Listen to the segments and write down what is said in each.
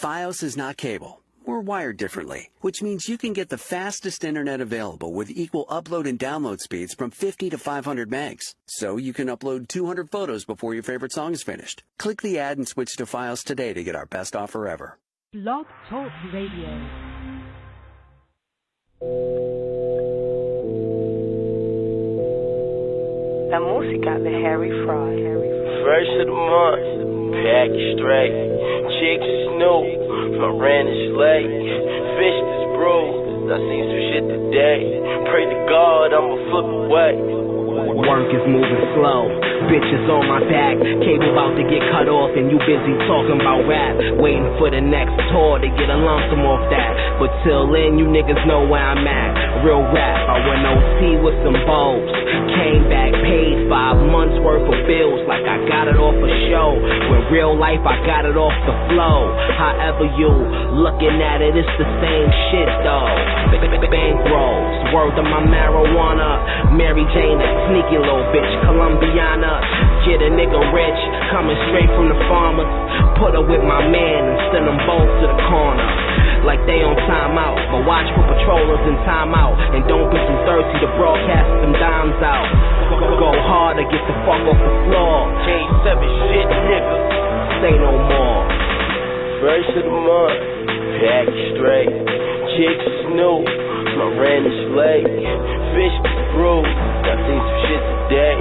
Fios is not cable. We're wired differently, which means you can get the fastest internet available with equal upload and download speeds from 50 to 500 megs. So you can upload 200 photos before your favorite song is finished. Click the ad and switch to Fios today to get our best offer ever. Blog Talk Radio. La música de Harry Fraud. First of the month, pack straight. Chicks is new, my rent is late. Fish is bruised, I seen some shit today. Pray to God, I'ma flip away. Work is moving slow, bitches on my back. Cable about to get cut off and you busy talking about rap. Waiting for the next tour to get a lump sum off that. But till then, you niggas know where I'm at. Real rap, I went OC with some bulbs. Came back, paid 5 months worth of bills like I got it off a show. With real life, I got it off the flow. However you looking at it, it's the same shit though. Bankrolls, word to my marijuana. Mary Jane, a sneaky little bitch, Colombiana. Get a nigga rich, coming straight from the farmers. Put her with my man and send them both to the corner. Like they on timeout, but watch for patrollers in timeout. And don't be too thirsty to broadcast them dimes out. Go hard or get the fuck off the floor. J7 shit, nigga. Say no more. First of the month, pack straight. Chicks is new, my rent is late. Fish is bruised, I seen some shit today.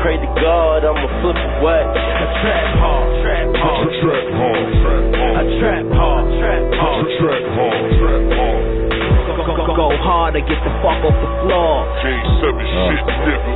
Pray to God, I'ma flip away. I trap hard, trap hard, trap hard, trap hard. I trap hard, trap hard, trap hard, trap hard. Go hard or get the fuck off the floor. J7 shit, nigga.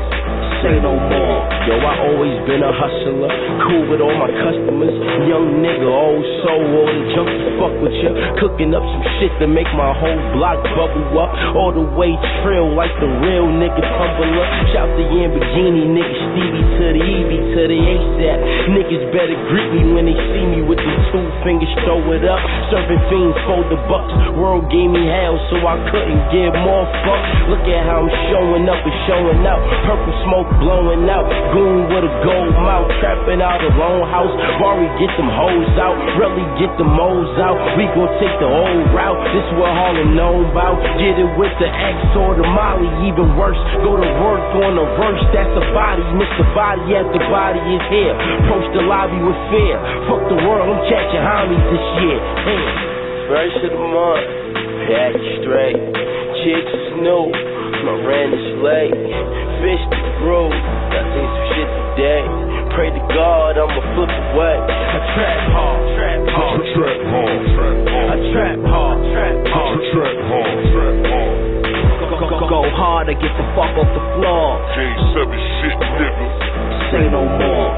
Say no more. Yo, I always been a hustler, cool with all my customers. Young nigga, old soul, all the junkies fuck with ya. Cooking up some shit to make my whole block bubble up. All the way trill like the real nigga tumbler. Shout the Lamborghini, nigga Stevie to the Evie to the ASAP. Niggas better greet me when they see me with the 2 fingers, throw it up. Serving fiends, fold the bucks. World gave me hell, so I couldn't give more fuck. Look at how I'm showing up and showing out. Purple smoke blowing out. Goon with a gold mouth, trapping out a lone house. Barry get them hoes out, really get the moles out. We gon' take the old route, this what Harlem known about. Get it with the X or the Molly, even worse. Go to work on the verse, that's a body. Miss the body as the body is here. Approach the lobby with fear. Fuck the world, I'm catching homies this year. Hey. First of the month, pack straight. Chicks is new, my rent is late. Fish is bruised, I seen some shit today. Pray to God, I'ma flip away. I trap hard, trap hard, trap hard, trap hard. I trap hard, trap hard, trap hard, trap hard. Go hard or get the fuck off the floor. J7 shit, nigga. Say no more.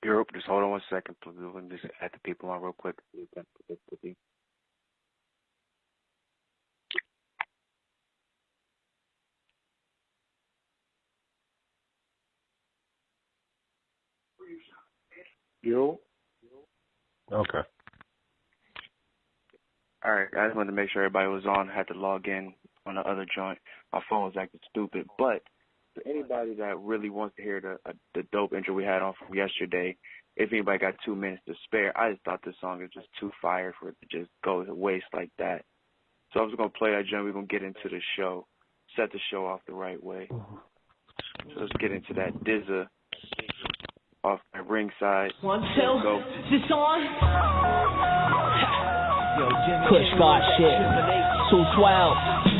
Europe, just hold on 1 second, please. Let me just add the people on real quick. You? Okay. All right, I just wanted to make sure everybody was on. I had to log in on the other joint. My phone was acting stupid, but for anybody that really wants to hear the dope intro we had on from yesterday, if anybody got 2 minutes to spare, I just thought this song is just too fire for it to just go to waste like that. So I was going to play that joint. We're going to get into the show, set the show off the right way. So let's get into that Dizza off at ringside. 1, 2, go. is this on? Kush God shit, 212.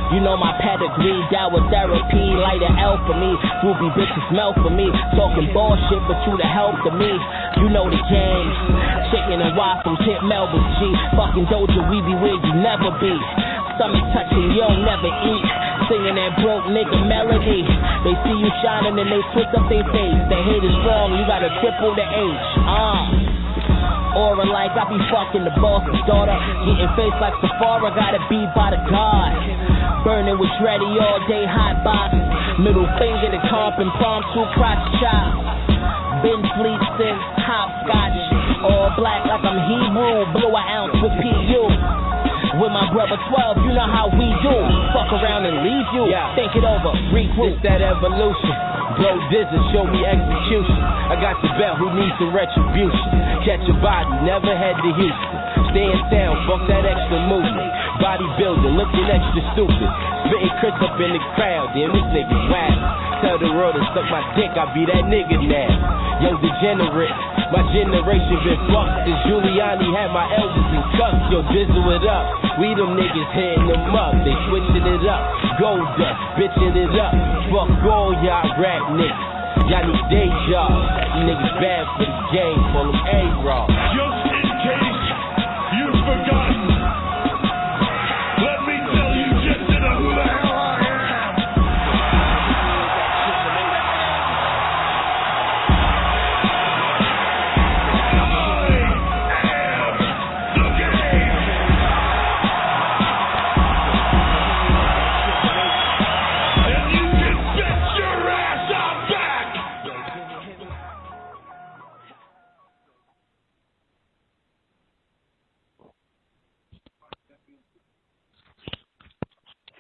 You know my pedigree, that was therapy, light an L for me, ruby bitches melt for me, talking bullshit but you the help to me, you know the game, chicken and waffles, hit Melbourne G, fucking Doja, we be where you never be, stomach touching, you don't never eat, singing that broke nigga melody, they see you shining and they twist up their face, they hate is wrong, you gotta triple the H, Aura like I be fucking the boss's daughter. Getting face like Sephora, gotta be by the God. Burning with Dreddy all day, hot box. Middle finger to comp and prompt to crotch chop. Been sleep since hopscotch. All black like I'm Hebrew. Blew an ounce with PU. With my brother 12, you know how we do. Fuck around and leave you. Think it over, regroup. It's that evolution. Blow dizzy, show me execution. I got the belt, who needs some retribution? Catch a body, never head to Houston. Stand down, fuck that extra movement. Bodybuilding, looking extra stupid. Spitting Chris up in the crowd, damn this nigga's wild. Tell the world to suck my dick, I be that nigga now. Young degenerate, my generation been fucked since Giuliani had my elders in cuffs. Yo, dizzle it up, we them niggas hitting them up. They switching it up, gold dust, bitching it up. Fuck all y'all rap niggas, y'all need day jobs. You niggas bad for the game, call them A-Raw. Just in case you've forgotten, let me tell you just to know who the hell I am.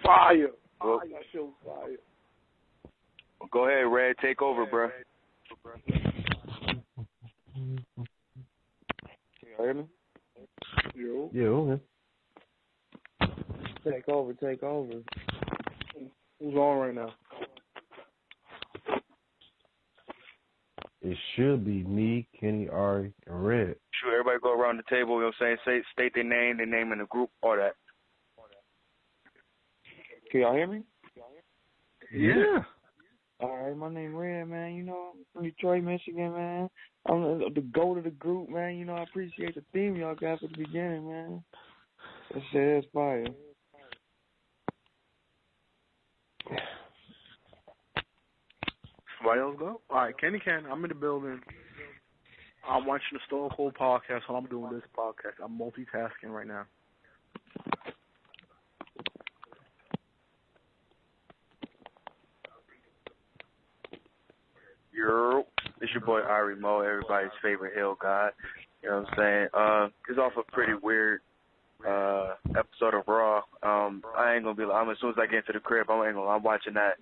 Fire. That show's fire. Well, go ahead, Red. Take over, bro. Can you hear me? Yo. Take over. Who's on right now? It should be me, Kenny, Ari, and Red. Sure, everybody go around the table, you know what I'm saying? State their name in the group, all that. Can y'all hear me? Yeah. All right, my name Red, man. You know, I'm from Detroit, Michigan, man. I'm the goat of the group, man. You know, I appreciate the theme y'all got at the beginning, man. That shit is fire. Somebody else go? All right, Kenny Ken, I'm in the building. I'm watching the Stone Cold podcast while I'm doing this podcast. I'm multitasking right now. It's your boy Ari Mo, everybody's favorite hill god. You know what I'm saying? It's off a pretty weird episode of Raw. I ain't gonna be. As soon as I get into the crib, I'm watching that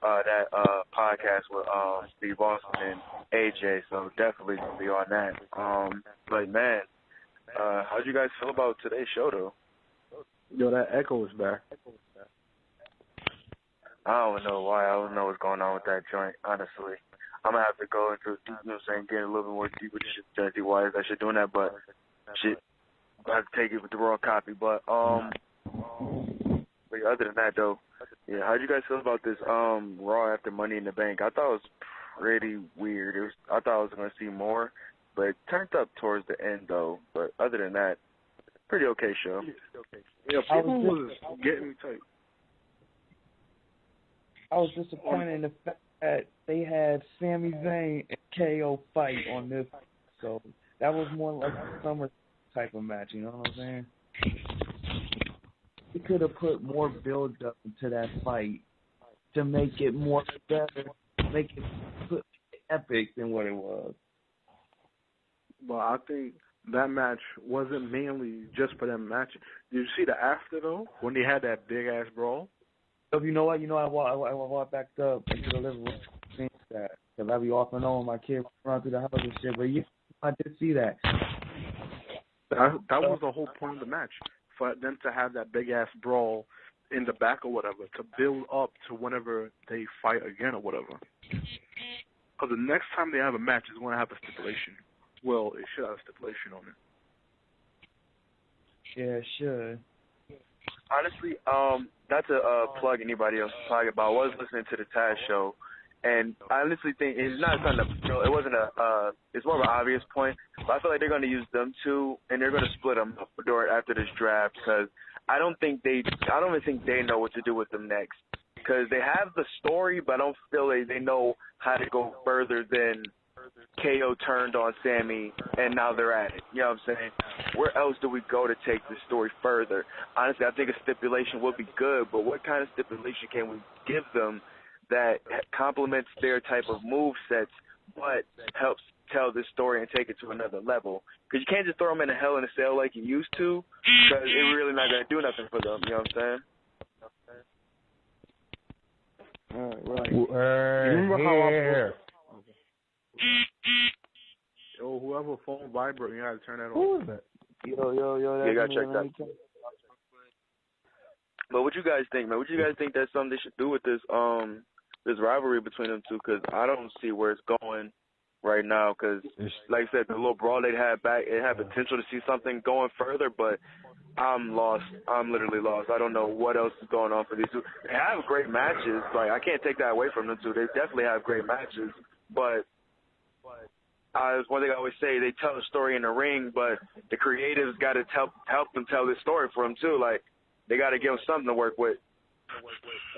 podcast with Steve Austin and AJ. So definitely gonna be on that. But man, how'd you guys feel about today's show though? Yo, that echo is back. I don't know why. I don't know what's going on with that joint, honestly. I'm going to have to go into, you know what I'm saying, get a little bit more deep with shit to see why I should doing that, but shit, I have to take it with the raw copy. But other than that, though, yeah, how'd you guys feel about this Raw after Money in the Bank? I thought it was pretty weird. I thought I was going to see more, but it turned up towards the end, though. But other than that, pretty okay show. Yeah, people was getting tight. I was disappointed in the fact that they had Sami Zayn and KO fight on this, so that was more like a summer type of match, you know what I'm saying? We could have put more build up into that fight to make it more better, make it epic than what it was. But I think that match wasn't mainly just for them matching. Did you see the after, though, when they had that big-ass brawl? You know what? I walked back up into the living room and seen that. Because I be off and on, my kids run through the house and shit. But yeah, I did see that. That was the whole point of the match, for them to have that big-ass brawl in the back or whatever, to build up to whenever they fight again or whatever. Because the next time they have a match, it's going to have a stipulation. Well, it should have a stipulation on it. Yeah, it should. Honestly, not to plug anybody else talking about, I was listening to the Taz show, and I honestly think it's not something it wasn't it's more of an obvious point, but I feel like they're going to use them two, and they're going to split them up after this draft, because I don't even think they know what to do with them next, because they have the story, but I don't feel like they know how to go further than KO turned on Sammy, and now they're at it. You know what I'm saying? Where else do we go to take this story further? Honestly, I think a stipulation would be good, but what kind of stipulation can we give them that complements their type of move sets, but helps tell this story and take it to another level. Because you can't just throw them in a Hell in a Cell like you used to, because it's really not going to do nothing for them. You know what I'm saying? Right. Remember how I Yo, whoever phone vibrating, you gotta turn that Who off. is that? Yo, Yeah, you gotta check that. But what you guys think, man? What you guys think that's something they should do with this this rivalry between them two? Because I don't see where it's going right now. Because, like I said, the little brawl they had back, it had potential to see something going further, but I'm lost. I'm literally lost. I don't know what else is going on for these two. They have great matches. Like, I can't take that away from them two. They definitely have great matches. But it's one thing I always say, they tell a story in the ring, but the creatives got to help them tell this story for them, too. Like, they got to give them something to work with.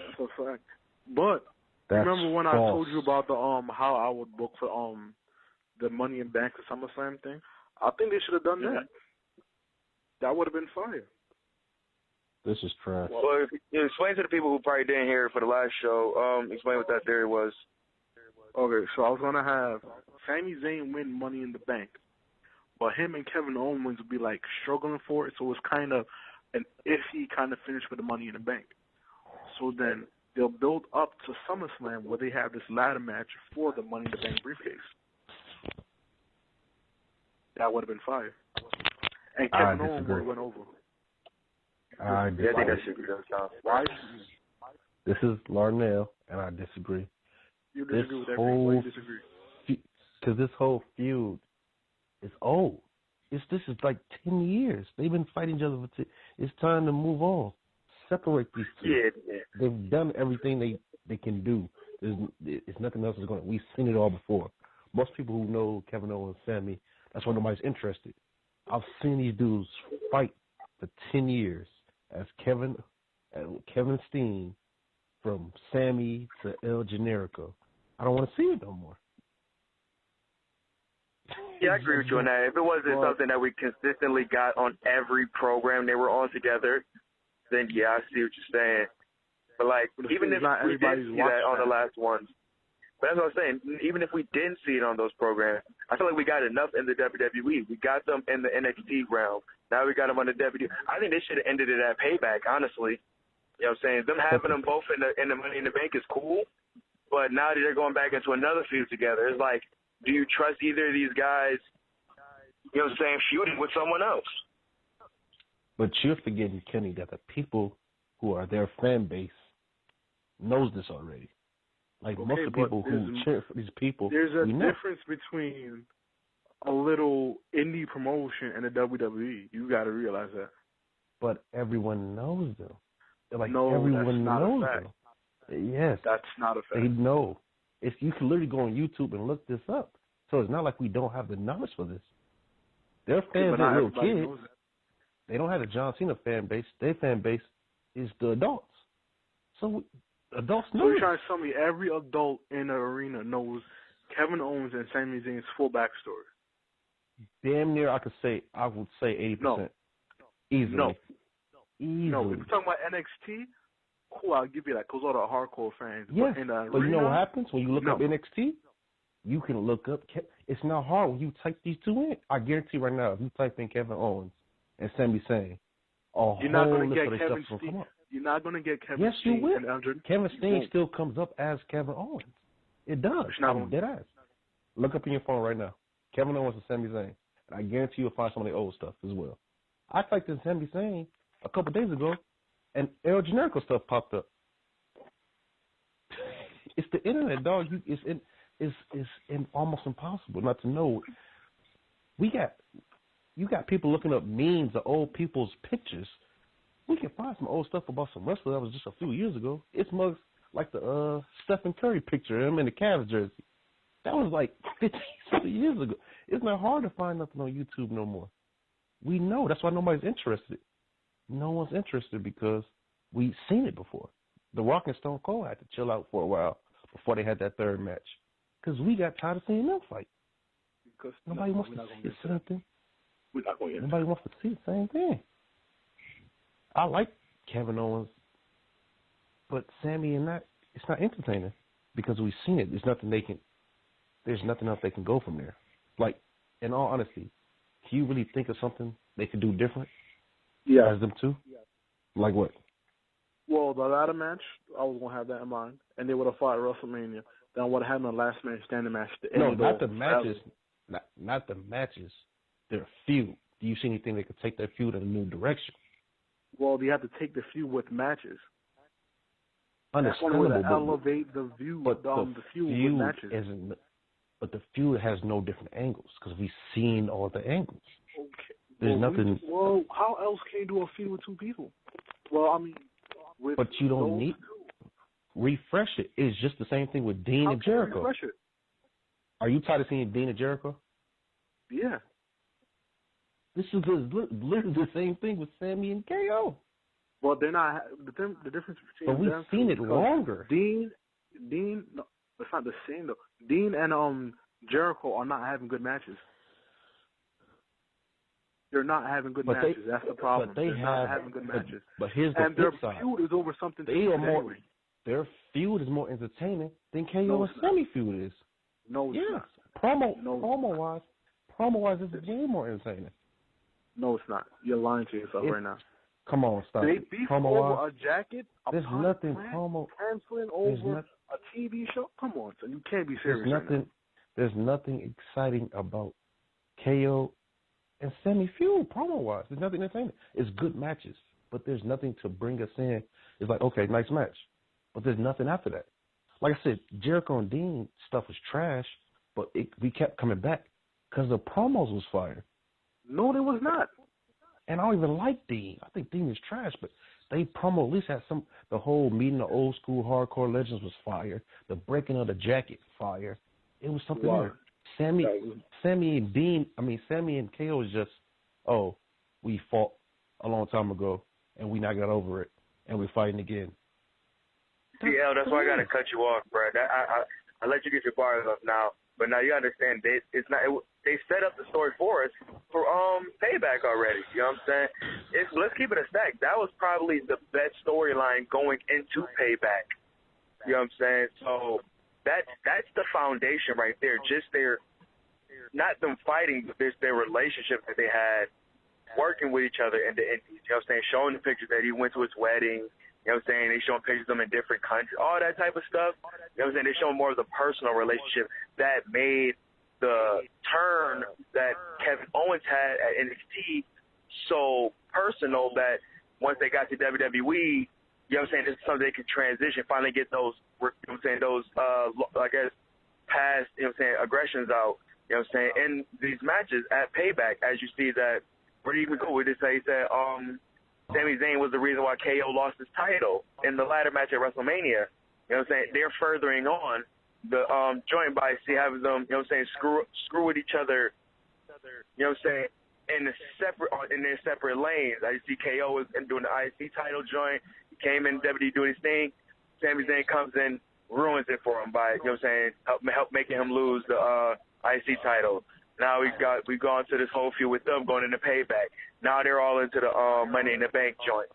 That's a fact. But remember when I told you about the how I would book for the Money in Bank or SummerSlam thing? I think they should have done that. That would have been fire. This is trash. Well, explain to the people who probably didn't hear it for the last show. Explain what that theory was. Okay, so I was gonna have Sami Zayn win Money in the Bank, but him and Kevin Owens would be like struggling for it. So it's kind of an iffy kind of finish for the Money in the Bank. So then they'll build up to SummerSlam where they have this ladder match for the Money in the Bank briefcase. That would have been fire. And Kevin Owens would have went over. I disagree. I think that should be done. Why? This is Larnell, and I disagree. You disagree with everything. Why you disagree? Because this whole feud is old. This is like 10 years. They've been fighting each other for it's time to move on. Separate these two. Yeah. They've done everything they can do. There's nothing else that's going to... We've seen it all before. Most people who know Kevin Owens and Sammy, that's why nobody's interested. I've seen these dudes fight for 10 years as Kevin Steen, from Sammy to El Generico. I don't want to see it no more. Yeah, I agree with you on that. If it wasn't something that we consistently got on every program they were on together, then yeah, I see what you're saying. But like, even if we didn't see that on the last ones, but that's what I'm saying. Even if we didn't see it on those programs, I feel like we got enough in the WWE. We got them in the NXT realm. Now we got them on the WWE. I think they should have ended it at Payback, honestly. You know what I'm saying? Them having them both in the Money in the Bank is cool, but now that they're going back into another feud together, it's like, do you trust either of these guys, you know what I'm saying, feuding with someone else? But you're forgetting, Kenny, that the people who are their fan base knows this already. Like, most of the people who cheer for these people, there's a difference between a little indie promotion and the WWE. You got to realize that. But everyone knows them. Like, no, everyone that's not knows a fact. them. Yes. That's not a fact. They know. You can literally go on YouTube and look this up. So it's not like we don't have the knowledge for this. Their fans are little kids. They don't have the John Cena fan base. Their fan base is the adults. So adults know. So you're trying to tell me every adult in the arena knows Kevin Owens and Sami Zayn's full backstory? Damn near, I would say 80%. No. Easily. No. Easily. No, if you're talking about NXT, cool, I'll give you that, because all the hardcore fans. Yes, but you know what happens when you look up NXT? You can look up. It's not hard when you type these two in. I guarantee right now, if you type in Kevin Owens and Sami Zayn, you're not going to get Kevin Steen. You're not going to get Kevin Steen. Yes, you will. Kevin Steen still comes up as Kevin Owens. It does. I'm dead ass. Look up in your phone right now. Kevin Owens and Sami Zayn. And I guarantee you'll find some of the old stuff as well. I typed in Sami Zayn a couple days ago, and El Generico stuff popped up. It's the internet, dog. It's almost impossible not to know. You got people looking up memes of old people's pictures. We can find some old stuff about some wrestler that was just a few years ago. It's mugs like the Stephen Curry picture of him in the Cavs jersey. That was like 50 years ago. It's not hard to find nothing on YouTube no more. We know. That's why nobody's interested. No one's interested because we've seen it before. The Rock and Stone Cold had to chill out for a while before they had that third match because we got tired of seeing them fight. Because nobody wants to see the same thing. Nobody wants to see the same thing. I like Kevin Owens, but Sammy and that, it's not entertaining because we've seen it. There's nothing they can. there's nothing else they can go from there. Like, in all honesty, can you really think of something they could do different? Yeah. As them two? Like what? Well, the ladder match, I was going to have that in mind, and they would have fought at WrestleMania. Then I would have had my last man standing match. No, not the matches. Not the matches. Their feud. Do you see anything that could take their feud in a new direction? Well, you have to take the feud with matches. Understandable, That's one way to elevate the view, but the feud with matches. But the feud has no different angles because we've seen all the angles. Okay. There's nothing. Well, how else can you do a feud with two people? Well, I mean, but you don't need refresh it. It's just the same thing with Dean and Jericho. Refresh it? Are you tired of seeing Dean and Jericho? Yeah. This is literally the same thing with Sammy and KO. Well, they're not. The difference between but we've them seen it longer. Dean, no, it's not the same though. Dean and Jericho are not having good matches. They're not having good matches. That's the problem. But they're not having good matches. But here's the flip side. Their feud is over something. Their feud is more entertaining than KO and Sammy feud is. No, it's not. Promo wise, it's way more entertaining. No, it's not. You're lying to yourself right now. Come on, stop. They beef over a jacket, there's nothing canceling over a TV show. Come on, son. You can't be serious right now. There's nothing exciting about KO and Sammy feud promo-wise. There's nothing entertaining. It's good matches, but there's nothing to bring us in. It's like, okay, nice match, but there's nothing after that. Like I said, Jericho and Dean stuff was trash, but we kept coming back because the promos was fire. No, they was not. And I don't even like Dean. I think Dean is trash, but they promo at least had some. The whole meeting the old school hardcore legends was fire. The breaking of the jacket, fire. It was something there. Sammy and KO is just, we fought a long time ago and we now got over it and we're fighting again. CL, that's why I gotta cut you off, bro. I let you get your bars up now, but now you understand they set up the story for us for Payback already. You know what I'm saying? Let's keep it a stack. That was probably the best storyline going into Payback. You know what I'm saying? So that's the foundation right there. Just not them fighting, but their relationship that they had working with each other in the Indies. You know what I'm saying? Showing the pictures that he went to his wedding. You know what I'm saying? They showing pictures of them in different countries. All that type of stuff. You know what I'm saying? They showing more of the personal relationship that made the turn that Kevin Owens had at NXT so personal that once they got to WWE, you know what I'm saying, this is something they could transition, finally get those, you know what I'm saying, those, I guess, past, you know what I'm saying, aggressions out, you know what I'm saying, in these matches at Payback, as you see that, where do you even go with this? He said, Sami Zayn was the reason why KO lost his title in the ladder match at WrestleMania. You know what I'm saying? They're furthering on the joint by having them, you know what I'm saying, screw with each other, you know what I'm saying, in their separate lanes. I see KO is doing the IC title joint. He came in WWE doing his thing. Sami Zayn comes in, ruins it for him by, you know what I'm saying, help making him lose the IC title. Now we've gone to this whole feud with them going into Payback. Now they're all into the Money in the Bank joint.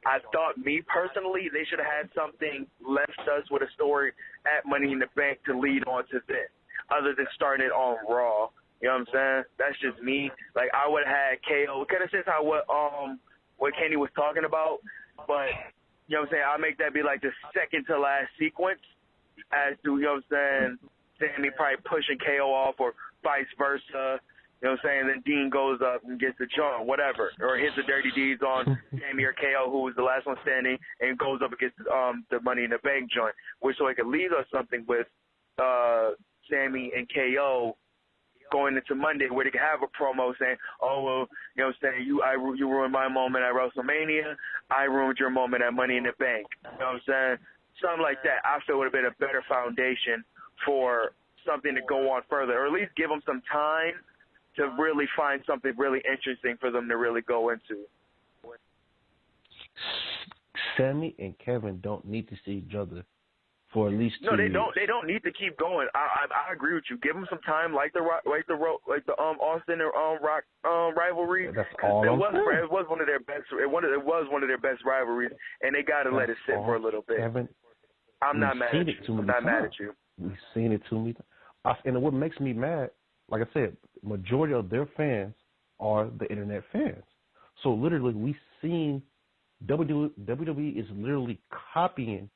I thought, me personally, they should have had something left us with a story at Money in the Bank to lead on to this, other than starting it on Raw. You know what I'm saying? That's just me. Like, I would have had KO. Kind of sense how what Kenny was talking about, but you know what I'm saying? I'll make that be like the second to last sequence as to, you know what I'm saying, Sammy probably pushing KO off or vice versa. You know what I'm saying? Then Dean goes up and gets the joint, whatever, or hits the dirty deeds on Sammy or KO, who was the last one standing, and goes up against the Money in the Bank joint, which so it could leave us something with Sammy and KO going into Monday, where they can have a promo saying, "Oh, well, you know what I'm saying, you ruined my moment at WrestleMania, I ruined your moment at Money in the Bank." You know what I'm saying? Something like that, I feel would have been a better foundation for something to go on further, or at least give them some time to really find something really interesting for them to really go into. Sammy and Kevin don't need to see each other for at least 2 years. No, they don't. They don't need to keep going. I agree with you. Give them some time, like the Austin or Rock rivalry. That's all it was one of their best. It was one of their best rivalries, and they got to let it sit for a little bit. Kevin, I'm not mad at you. I'm not mad at you. We've seen it too many times. And what makes me mad, like I said, majority of their fans are the internet fans. So literally, we seen WWE is literally copying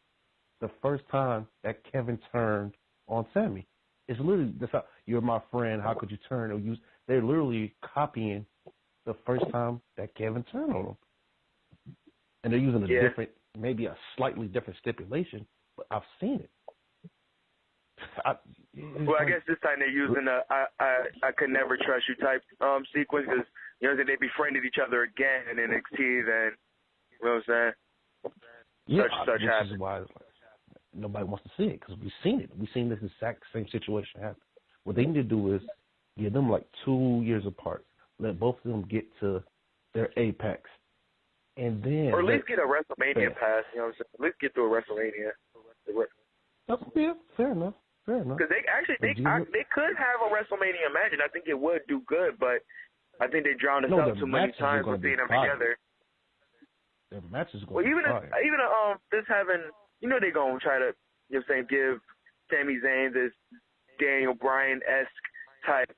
the first time that Kevin turned on Sammy. It's literally that's how, you're my friend. How could you turn or use? They're literally copying the first time that Kevin turned on them, and they're using a different, maybe a slightly different stipulation. But I've seen it. I guess this time they're using a I could never trust you type sequence because they befriended each other again in NXT. Then you know what I'm saying? Such which happens. is why nobody wants to see it because we've seen it. We've seen this exact same situation happen. What they need to do is give them like 2 years apart. Let both of them get to their apex, and then or at least get a WrestleMania pass. You know what I'm saying? At least get through a WrestleMania. Yeah, fair enough. Because they could have a WrestleMania match, and I think it would do good, but I think they drowned us out too many times with seeing them together. Their matches going to be fire. Even this having, they're going to try to, give Sami Zayn this Daniel Bryan-esque type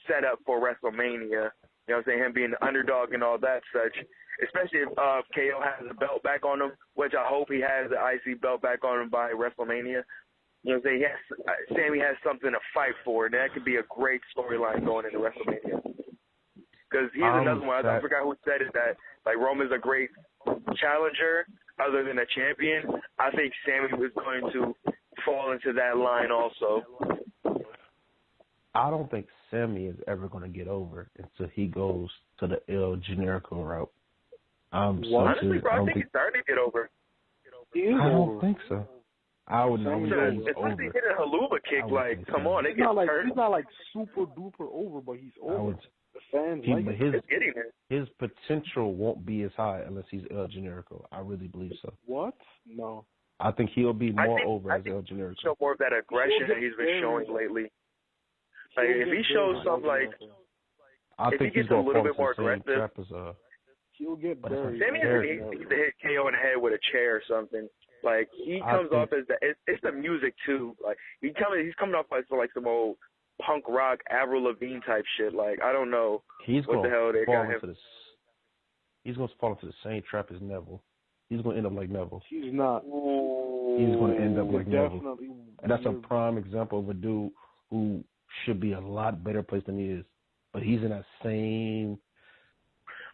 setup for WrestleMania. You know what I'm saying? Him being the underdog and all that such. Especially if KO has the belt back on him, which I hope he has the IC belt back on him by WrestleMania. You know what I'm saying? Yes, Sammy has something to fight for, and that could be a great storyline going into WrestleMania. Because he's another one. I forgot who said it, that like Roman's a great challenger other than a champion. I think Sammy was going to fall into that line also. I don't think Sammy is ever going to get over until he goes to the El Generico route. Honestly, bro, I think he's starting to get over. I don't think so. I would know he's over. Especially hit a haluva kick, like, come on, it gets hurt. He's not like super duper over, but he's over. The fans his potential won't be as high unless he's El Generico. I really believe so. What? No. I think he'll be more over as El Generico. Show more of that aggression that he's been showing lately. Like if he shows something like, if he gets a little bit more aggressive, he'll get buried. Sammy needs to hit KO in the head with a chair or something. Like he comes off as it's the music too. Like he's coming off as like some old punk rock Avril Lavigne type shit. Like I don't know what the hell they got him. He's going to fall into the same trap as Neville. He's going to end up like Neville. He's not. He's going to end up like Neville. And that's a prime example of a dude who should be a lot better place than he is. But he's in that same.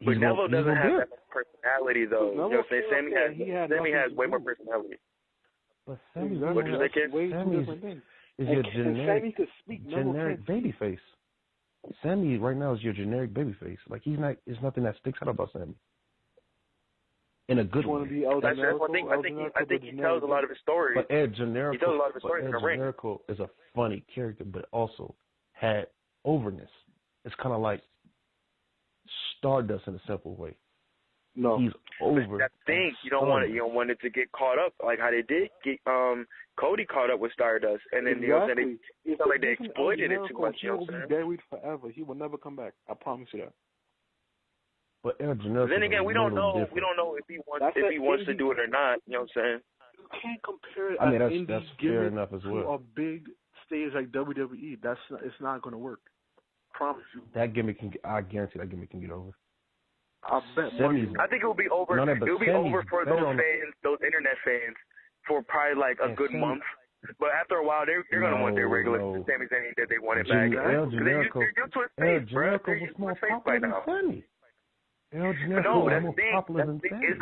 But Neville doesn't have that personality, though. You know what I'm saying? Sammy has way more personality. But Sammy is your generic babyface. Sammy right now is your generic babyface. Like he's not. There's nothing that sticks out about Sammy. In a good way. That's one thing. I think he tells a lot of his stories. But Ed Generico, he tells a lot of his stories in the ring. Generico is a funny character, but also had overness. It's kind of like Stardust in a simple way. No, he's over. That's the thing. You don't want it to get caught up like how they did get Cody caught up with Stardust, and then it's not like they exploited it too much. He will be buried forever. He will never come back. I promise you that. But El Generico. Then again, we don't know. We don't know if he wants to do it or not. You know what I'm saying? You can't compare it. I mean, that's fair enough as well. To a big stage like WWE, it's not going to work. Promise you. That gimmick I guarantee that gimmick can get over. I bet. I think it will be over. It will be over for those fans, those internet fans, for probably like a good month. But after a while, they're gonna want their regular Sami Zayn that they want it back. El Generico was more popular than Sammy. El Generico was more popular than Sammy. It's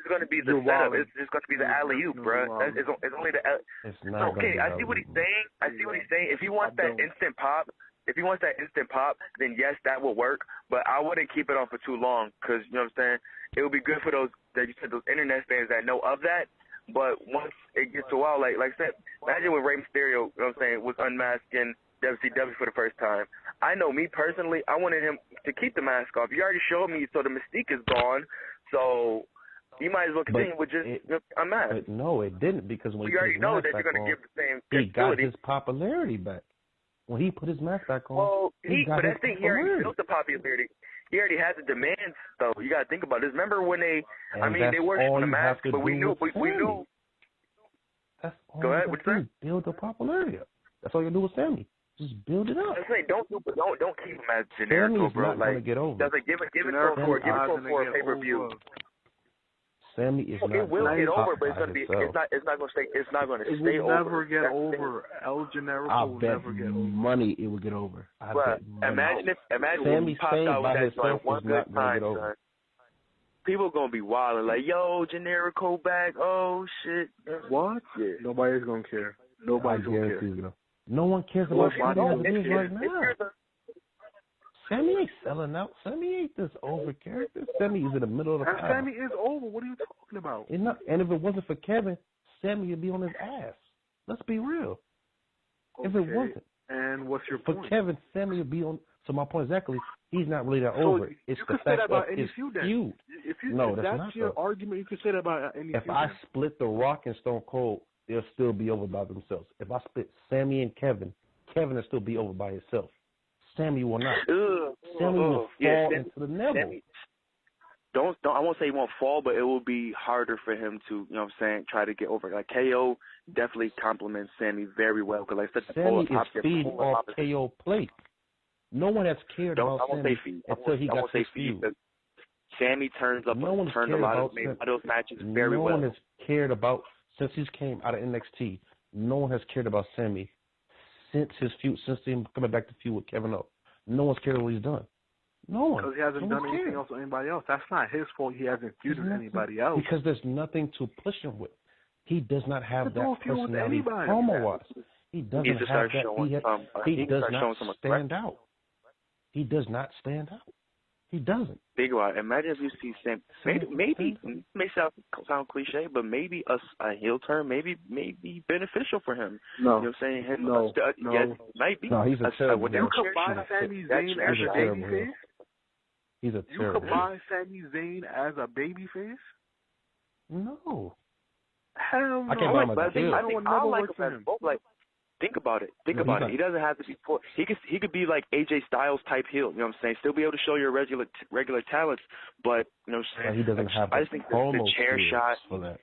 gonna be the setup. It's just gonna be the alley-oop, bro. It's only the. It's not okay, I see what he's saying. If he wants that instant pop. If he wants that instant pop, then yes, that will work. But I wouldn't keep it on for too long because, you know what I'm saying, it would be good for those, that you said, those internet fans that know of that. But once it gets a while, like I said, imagine when Rey Mysterio, you know what I'm saying, was unmasking WCW for the first time. I know me personally, I wanted him to keep the mask off. You already showed me, so the mystique is gone. So you might as well continue with just unmasked. But no, it didn't because when you already know that you're going to give the same he got his popularity back. When he put his mask back on, but that's the thing, he already built the popularity. He already had the demands, though. You got to think about this. Remember when they worked on the mask, but we knew. That's all Go ahead, what's that? Build the popularity up. That's all you do with Sammy. Just build it up. I say don't keep him as Sammy's generic, bro. not Like, gonna get over. Doesn't give it to him for a pay-per-view. Sammy is not. It will get over, but it's not gonna stay over. It will never get over. El Generico will never get over. Money, it will get over. Imagine if Sammy's he popped out with that joint one good time, son. People gonna be wilding like, yo, Generico back. Oh shit. What? Yeah. Nobody's gonna care. Nobody's gonna care. No one cares about Sammy as it is right now. Sammy ain't selling out. Sammy ain't this over character. Sammy is in the middle of the pack. Sammy is over. What are you talking about? And if it wasn't for Kevin, Sammy would be on his ass. Let's be real. Okay. If it wasn't. And what's your point? For Kevin, Sammy would be on. So my point exactly, he's not really that over. It's the fact of his feud. If that's your argument, you could say that about any feud. If I split The Rock and Stone Cold, they'll still be over by themselves. If I split Sammy and Kevin will still be over by himself. Sammy will not. Sammy will fall into the level. I won't say he won't fall, but it will be harder for him to, you know what I'm saying, try to get over. Like, KO definitely compliments Sammy very well. Cause like Sammy is feeding off KO plate. No one has cared about Sammy until he got his feud. Sammy turned a lot of those matches very well. No one has cared about, since he's came out of NXT, no one has cared about Sammy since his feud, since him coming back to feud with Kevin Owens. No one's cared what he's done. No one. Because he hasn't done anything else with anybody else. That's not his fault. He hasn't feuded with anybody else. Because there's nothing to push him with. He does not have that personality promo-wise. He doesn't have that. He does not stand out. He does not stand out. He doesn't. Think about it. Imagine if you see Sam. Maybe it may sound cliche, but maybe a heel turn may be beneficial for him. No. You know what I'm saying? No. Yes, might be. No, he's a terrible You could buy Sami Zayn as a babyface? He's a terrible. You could buy Sami Zayn as a babyface? No. Hell no. I can't buy him as a heel. I like him as both. Think about it. He doesn't have to be. He could be like AJ Styles type heel. You know what I'm saying? Still be able to show your regular talents, but you know what I'm saying? He doesn't have. I just think the chair shot for that.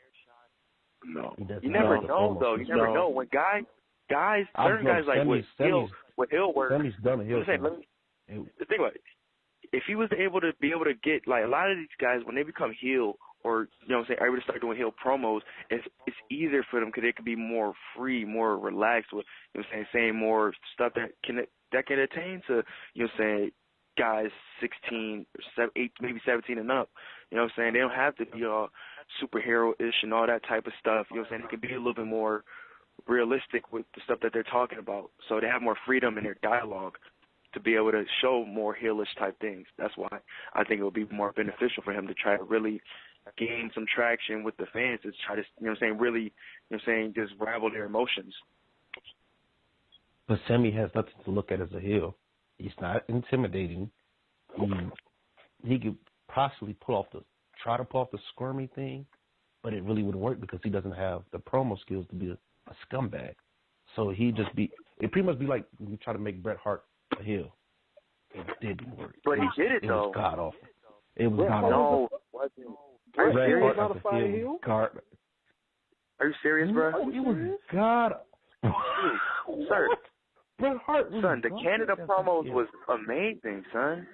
No, you never know though. You never know when certain guys like with heel work. Sammy's done a heel. Think about it. If he was able to get like a lot of these guys when they become heel. Or, you know what I'm saying, everybody start doing heel promos, it's easier for them because they can be more free, more relaxed with, you know what I'm saying more stuff that can attain to, you know what I'm saying, guys 16, 8, maybe 17 and up. You know what I'm saying? They don't have to be all superhero-ish and all that type of stuff. You know what I'm saying? They can be a little bit more realistic with the stuff that they're talking about. So they have more freedom in their dialogue to be able to show more heelish type things. That's why I think it would be more beneficial for him to try to really gain some traction with the fans, to try to, you know what I'm saying, really, you know what I'm saying, just rival their emotions. But Sammy has nothing to look at as a heel. He's not intimidating. He could possibly try to pull off the squirmy thing, but it really wouldn't work because he doesn't have the promo skills to be a scumbag. So it pretty much be like you try to make Bret Hart a heel. It didn't work. But he did it though. It was god awful. It was god awful. Are you serious? Are you serious, bro? No, it was god. Sir, Bret Hart was the Canada promos was amazing, son.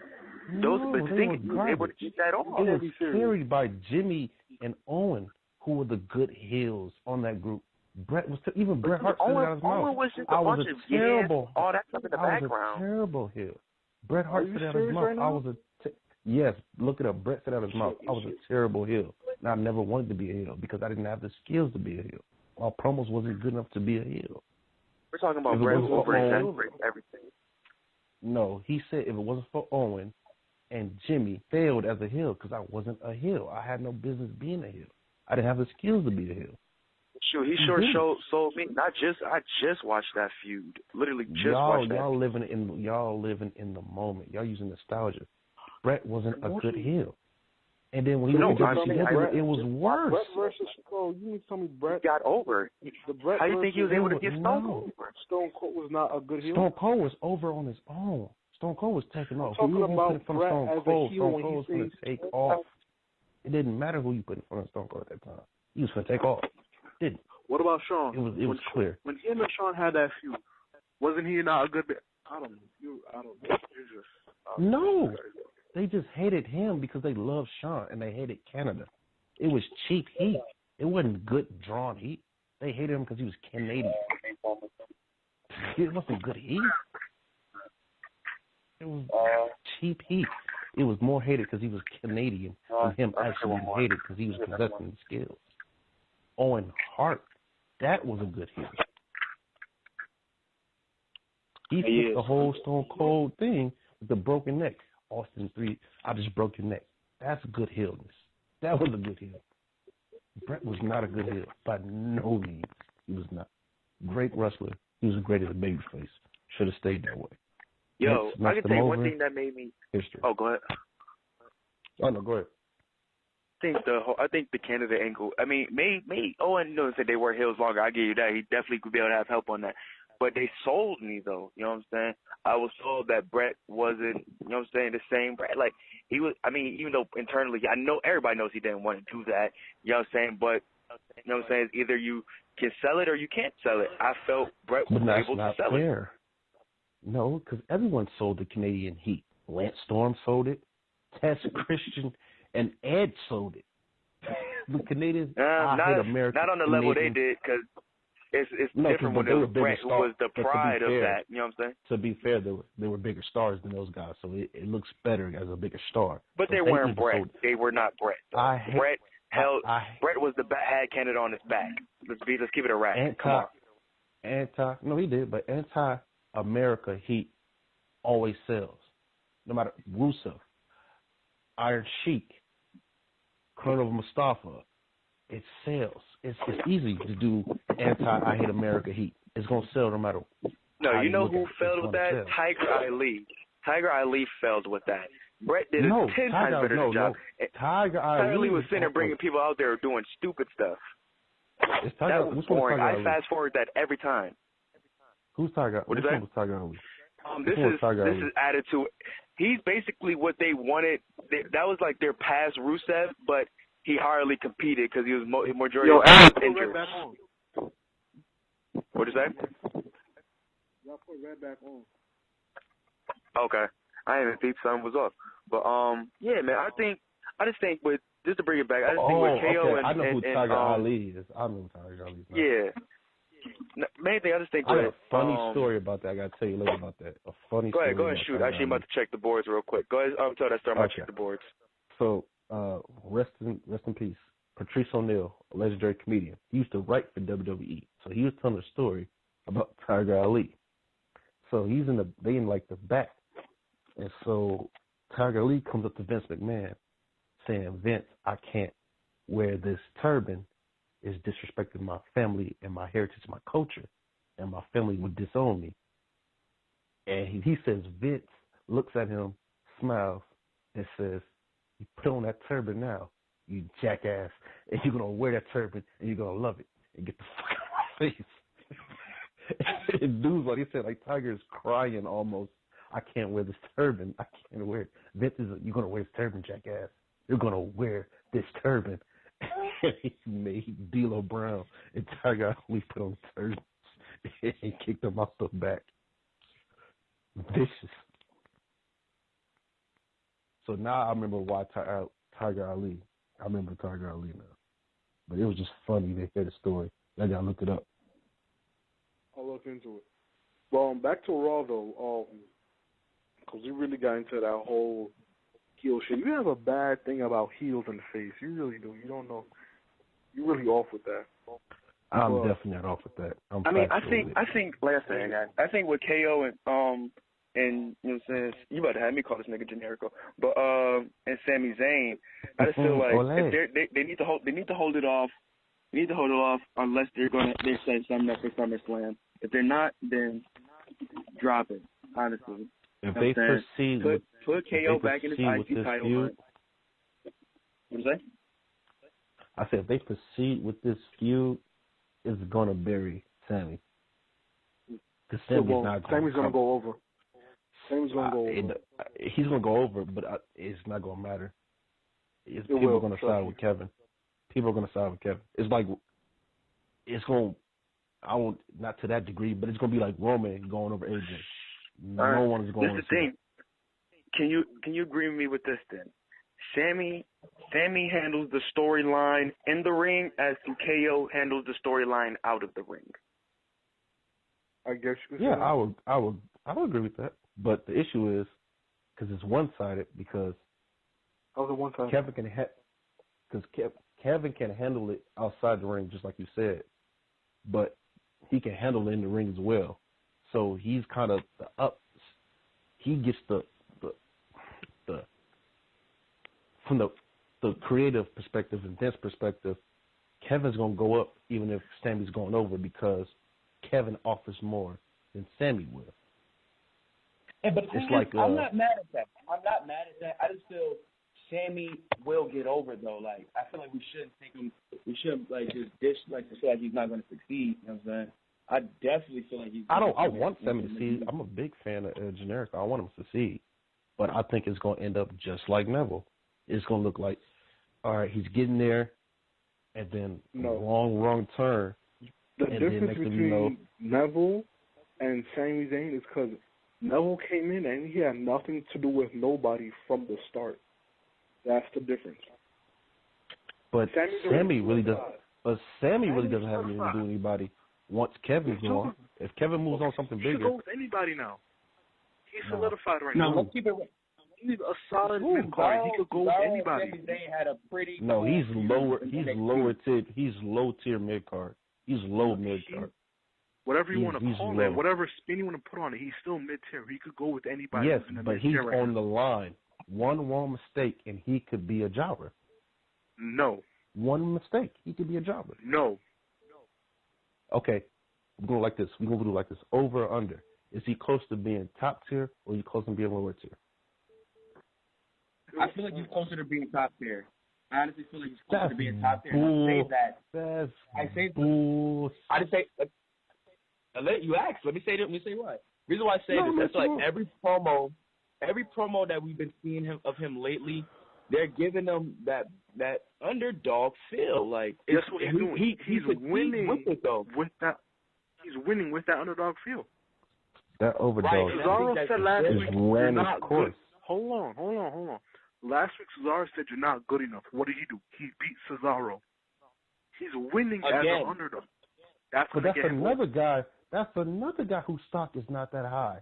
Those they were able to keep that on. It was carried by Jimmy and Owen, who were the good heels on that group. Bret Hart said out his mouth. I was a terrible. All that stuff in the background. I was a terrible heel. Bret Hart said out his mouth. Yes, look it up. Bret said out his mouth, I was a terrible heel. And I never wanted to be a heel because I didn't have the skills to be a heel. My promos wasn't good enough to be a heel. We're talking about Bret over everything. No, he said if it wasn't for Owen and Jimmy failed as a heel because I wasn't a heel. I had no business being a heel. I didn't have the skills to be a heel. Shoot, he sure sold me. I just watched that feud. Literally just watched that. Y'all living in the moment. Y'all using nostalgia. Bret wasn't a good heel. And then when he went together, it was worse. Bret versus Stone. You mean to tell me Bret got over? How do you think he was able to get Stone Cold? Stone Cold was not a good heel. Stone Cold was over on his own. Stone Cold was taking off. Talking about from Bret Stone as Cold, a heel Stone Cold was going to take off. It didn't matter who you put in front of Stone Cold at that time. He was going to take off. Didn't. What about Shawn? It was clear. When him and Shawn had that feud, Wasn't he not a good? I don't know. I don't know. No, they just hated him because they loved Sean and they hated Canada. It was cheap heat. It wasn't good drawn heat. They hated him because he was Canadian. It wasn't good heat. It was cheap heat. It was more hated because he was Canadian than him actually hated because he was possessing the skills. Owen Hart, that was a good heel. He fixed the whole Stone Cold thing with the broken neck. Austin 3, I just broke your neck. That's good heelness. That was a good heel. Brett was not a good heel by no means. He was not. Great wrestler. He was great as a babyface. Should have stayed that way. Yo, I can tell you one thing that made me. History. Oh, go ahead. Oh no, go ahead. I think the Canada angle. I mean, made Owen said they were heels longer. I give you that. He definitely could be able to have help on that. But they sold me though. You know what I'm saying? I was told that Brett wasn't. You know what I'm saying? The same Brett. Like he was. I mean, even though internally, I know everybody knows he didn't want to do that. You know what I'm saying? But you know what I'm saying? Either you can sell it or you can't sell it. I felt Brett was able to sell it. No, because everyone sold the Canadian heat. Lance Storm sold it. Tess Christian and Ed sold it. The Canadians, hate America. Not on the level they did, because it's different when it was Brett who was the pride of that. You know what I'm saying? To be fair, they were bigger stars than those guys, so it looks better as a bigger star. But they weren't Brett. They were not Brett. Brett was had Canada on his back. Let's keep it a rat. Come on. No, he did, but anti-America heat always sells. No matter Rusev, Iron Sheik, Colonel Mustafa, it sells. It's easy to do I hate America heat. It's gonna sell no matter. No, you know who failed with that? Tiger Ali. Tiger Ali failed with that. Brett did a 10 times better job. Tiger Ali was sitting there bringing people out there doing stupid stuff. That was boring. I fast forward that every time. Who's Tiger? What is that? Was Tiger Ali? This is added to. He's basically what they wanted. That was like their past Rusev, but he hardly competed because he was majority injured. What is that? Y'all put Red back on. Okay, I haven't think something was off, but yeah, man. I just think with just to bring it back, I just think with KO and I know who Tiger Ali is. I know who Tiger Ali is. Yeah. Main thing, I just think. I got a funny story about that. I got to tell you later about that. A funny story. Go ahead, shoot. Actually, I'm about to check the boards real quick. Go ahead. Tell that story. I'm about to check the boards. So, rest in peace. Patrice O'Neal, a legendary comedian. He used to write for WWE. So he was telling a story about Tiger Ali. So he's they in like the back. And so Tiger Ali comes up to Vince McMahon saying, Vince, I can't wear this turban. It's disrespecting my family and my heritage, my culture, and my family would disown me. And he says, Vince looks at him, smiles, and says, you put on that turban now, you jackass, and you're going to wear that turban, and you're going to love it, and get the fuck out of my face. And dude's like, he said, like, Tiger is crying almost, I can't wear this turban, I can't wear it. Vince is, you're going to wear this turban, jackass. You're going to wear this turban. He made D'Lo Brown and Tiger Ali put on turns and kicked him off the back. Vicious. So now I remember why Tiger Ali. I remember Tiger Ali now. But it was just funny to hear the story. I gotta look it up. I'll look into it. Well, back to Raw though, because we really got into that whole heel shit. You have a bad thing about heels and face. You really do. You don't know. You're really off with that. I'm definitely not off with that. I think last thing, I think with KO and you know what I'm saying, you about to have me call this nigga generico, but and Sami Zayn, I just feel like if they need to hold it off. They need to hold it off unless they're setting something up for SummerSlam. If they're not, then drop it. Honestly. If they proceed, put KO back in his IC title run. What you say? I said if they proceed with this feud, it's gonna bury Sammy. Sammy's gonna go over. Sammy's gonna go over. He's gonna go over, but it's not gonna matter. People are gonna side with Kevin. People are gonna side with Kevin. It's like it's gonna I won't, not to that degree, but it's gonna be like Roman going over AJ. No one is going to This is the thing. Can you agree with me with this then? Sammy handles the storyline in the ring as KO handles the storyline out of the ring. I guess you could Yeah, say I would agree with that. But the issue is because it's one-sided because Kevin can handle it outside the ring just like you said, but he can handle it in the ring as well. So he's kind of he gets the from the creative perspective and dance perspective, Kevin's gonna go up even if Sammy's going over because Kevin offers more than Sammy will. But it's like I'm not mad at that. I just feel Sammy will get over though. Like I feel like we shouldn't take him. We shouldn't like just dish like to feel like he's not going to succeed. You know what I'm saying? I definitely feel like he's. I want Sammy to succeed. I'm a big fan of Generic. I want him to succeed, but I think it's going to end up just like Neville. It's going to look like, all right, he's getting there, and then wrong turn. The difference between Neville and Sami Zayn is because Neville came in and he had nothing to do with nobody from the start. That's the difference. But Sammy really does. But Sammy really doesn't have anything to do with anybody. Once Kevin's gone, if Kevin moves on something bigger, he can go with anybody now. He's solidified right now. No, let's keep it. He's a solid mid card. He could go with anybody. He's lower. He's lower tier. He's low tier mid card. He's low mid card. Whatever you want to call it, whatever spin you want to put on it, he's still mid tier. He could go with anybody. Yes, but he's on the line. One wrong mistake and he could be a jobber. No. One mistake, he could be a jobber. No. Okay, we're going like this. We're going to do like this. Over or under? Is he close to being top tier or is he close to being lower tier? I feel like he's closer to being top tier. I honestly feel like he's closer to being top tier. I just say you asked. Let me say what. Reason why I say this, that's like every promo that we've been seeing of him lately, they're giving him that underdog feel. Like that's what he's doing. He's winning with it though. He's winning with that underdog feel. That overdog. Right. Cesaro said last week you're not good. Course. Hold on. Last week Cesaro said you're not good enough. What did he do? He beat Cesaro. He's winning as an underdog. That's another guy. That's another guy whose stock is not that high.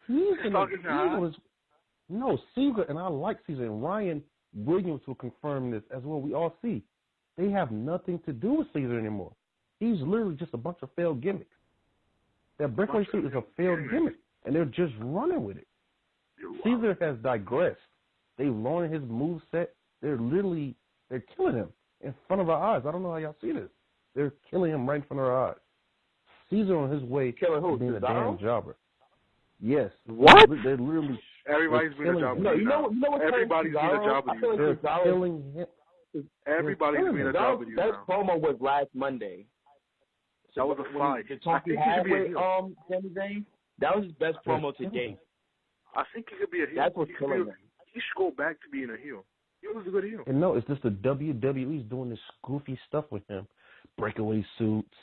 Caesar, and I like Caesar, and Ryan Williams will confirm this as well. We all see. They have nothing to do with Caesar anymore. He's literally just a bunch of failed gimmicks. That breakaway suit is a failed gimmick, and they're just running with it. Caesar has digressed. They've learned his moveset. They're killing him in front of our eyes. I don't know how y'all see this. They're killing him right in front of our eyes. Caesar on his way to being a damn jobber. Yes. What? They're literally. Everybody's been a jobber. No, you know what? Everybody's been a jobber. They're killing him. Everybody's been a jobber. That promo was last Monday. That was a fight. The talk he had with Sami Zayn, that was his best promo to date. I think he could be a heel. That's what's killing him. He should go back to being a heel. He was a good heel. And no, it's just the WWE's doing this goofy stuff with him. Breakaway suits.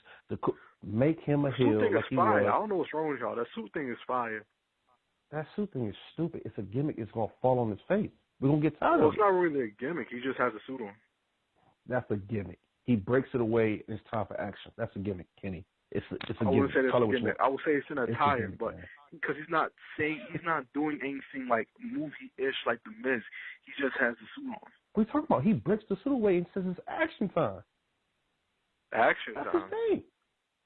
Make him a heel. Suit thing like is fire. I don't know what's wrong with y'all. That suit thing is fire. That suit thing is stupid. It's a gimmick. It's going to fall on his face. We're going to get tired of it. It's not really a gimmick. He just has a suit on. That's a gimmick. He breaks it away and it's time for action. That's a gimmick, Kenny. It's a gimmick. I wouldn't say that's a gimmick. I would say it's an attire, but because he's not doing anything like movie-ish like The Miz. He just has the suit on. What are you talking about? He breaks the suit away and says it's action time. Action time? That's his thing.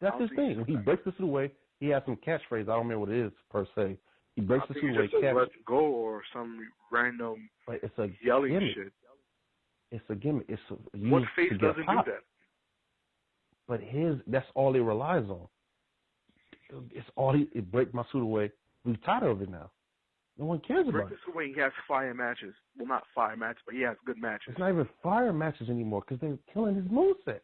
That's his thing. When he breaks the suit away, he has some catchphrase. I don't remember what it is, per se. He breaks the suit away. Let's go or some random it's a yelling gimmick. shit. It's a gimmick. It's what face doesn't do that? But that's all he relies on. It's all it breaks my suit away. We're tired of it now. No one cares about it. Break this away. He has fire matches. Well, not fire matches, but he has good matches. It's not even fire matches anymore because they're killing his moveset.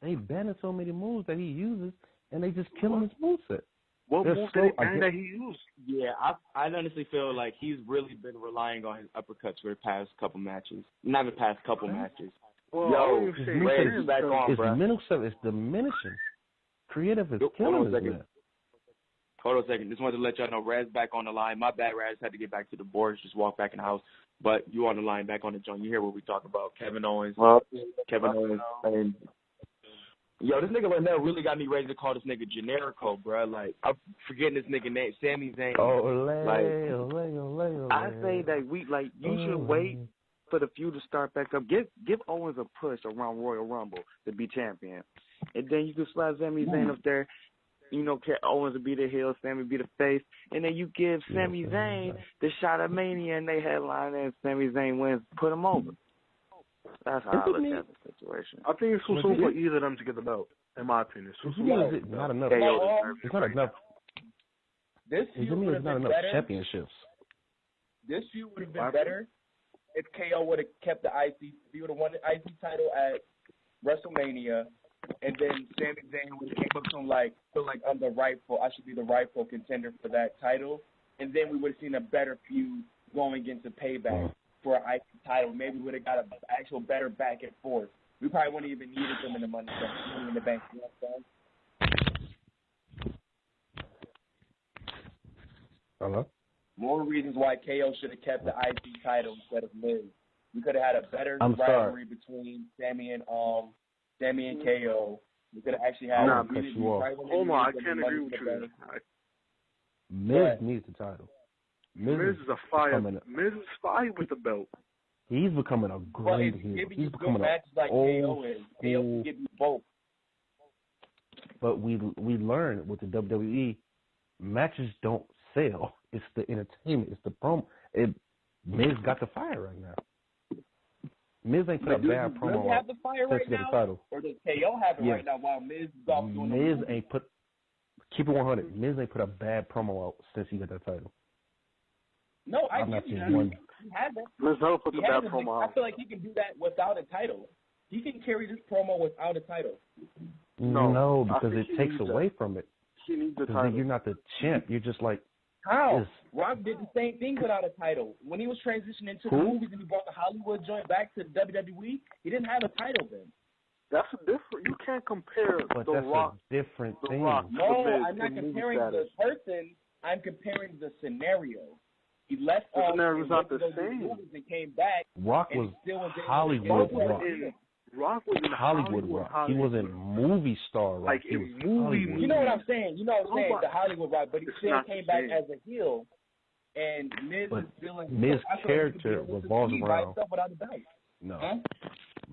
They banning so many moves that he uses, and they just killing his moveset. What move did he ban that he used? Yeah, I honestly feel like he's really been relying on his uppercuts for the past couple matches. Not the past couple matches. Well, his mental stuff is diminishing. Creative is Hold killing on a this second. man. Hold on a second. Just wanted to let y'all know Raz back on the line. My bad, Raz. Had to get back to the boards. Just walk back in the house. But you on the line, back on the joint. You hear what we talk about. Kevin Owens. And yo, this nigga Larnell really got me ready to call this nigga Generico, bro. Like, I'm forgetting this nigga name. Sami Zayn. I say that you should wait for the feud to start back up. Give Owens a push around Royal Rumble to be champion. And then you can slap Sami Zayn up there. You know, Owens will be the heel, Sami be the face. And then you give Sami Zayn the shot at Mania and they headline and Sami Zayn wins, put him over. That's how I look at the situation. I think it's too soon for either of them to get the belt, in my opinion. It's not enough. It's not enough. This feud would have been enough better. Championships. This feud would have been better if KO would have kept the IC. If he would have won the IC title at WrestleMania, and then Sami Zayn would have came up to him feel like I'm the rightful. I should be the rightful contender for that title, and then we would have seen a better feud going into Payback for an IC title. Maybe we would have got an actual better back and forth. We probably wouldn't even needed them in the Money in the Bank. You know what I'm saying? Hello? More reasons why KO should have kept the IC title instead of Miz. We could have had a better rivalry between Sami and KO. We could have actually had. Hold on, I can't agree with you. Miz needs the title. Miz is a fire. Miz is fire with the belt. He's becoming a great heel. He's becoming an old school. Give you both. But we learned with the WWE, matches don't sell. It's the entertainment. It's the promo. Miz got the fire right now. Miz ain't put a bad promo Miz have the fire right now, title. or does KO have it right now while Miz is off doing Miz ain't put. Keep it 100. Miz ain't put a bad promo out since he got that title. No, I get you. He hasn't. Miz never put the bad promo out. I feel like he can do that without a title. He can carry this promo without a title. No, because it takes away from it. He needs the title. Then you're not the champ. You're just like. How? Rock did the same thing without a title. When he was transitioning to the movies and he brought the Hollywood joint back to WWE, he didn't have a title then. That's a different. You can't compare but the that's Rock. A different thing. Rock no, I'm not comparing the person. I'm comparing the scenario. He left the scenario was not the same. And came back. Rock was Hollywood Rock. Rock was in Hollywood Rock. He was in movie star Rock. Like he was movie. You know what I'm saying? The Hollywood Rock, but he still came back as a heel. And Miz is feeling. Miz's character revolves around. No, huh?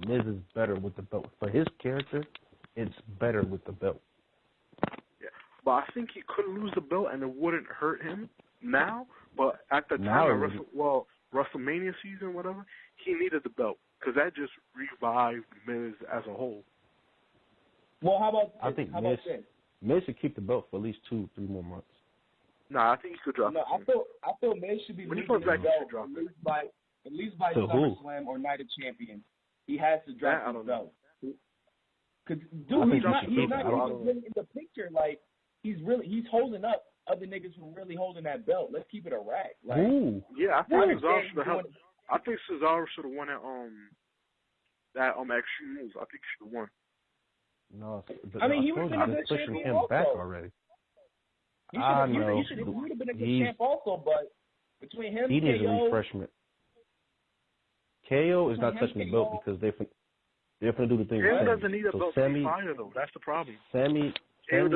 Miz is better with the belt. For his character, it's better with the belt. Yeah, but I think he could lose the belt and it wouldn't hurt him now. But at the time, WrestleMania season, whatever, he needed the belt because that just revived Miz as a whole. Well, how about I think Miz should keep the belt for at least 2-3 more months. Nah, I think he could drop it. I feel Miz should be losing the belt at least by SummerSlam or Night of Champions. He has to drop the belt. Cause dude, he's not even really in the picture. Like he's holding up other niggas who really holding that belt. Let's keep it a rack. Like, yeah, I think Cesaro should have won that Extreme Rules. I think he should have won. No, I mean he would have been a good pushing champion him also. back already. He would have been a good champ also, but between him he and needs KO, a refreshment. KO is not touching the belt because they're going to do the thing. KO doesn't need a belt to be fire though. That's the problem. Sammy and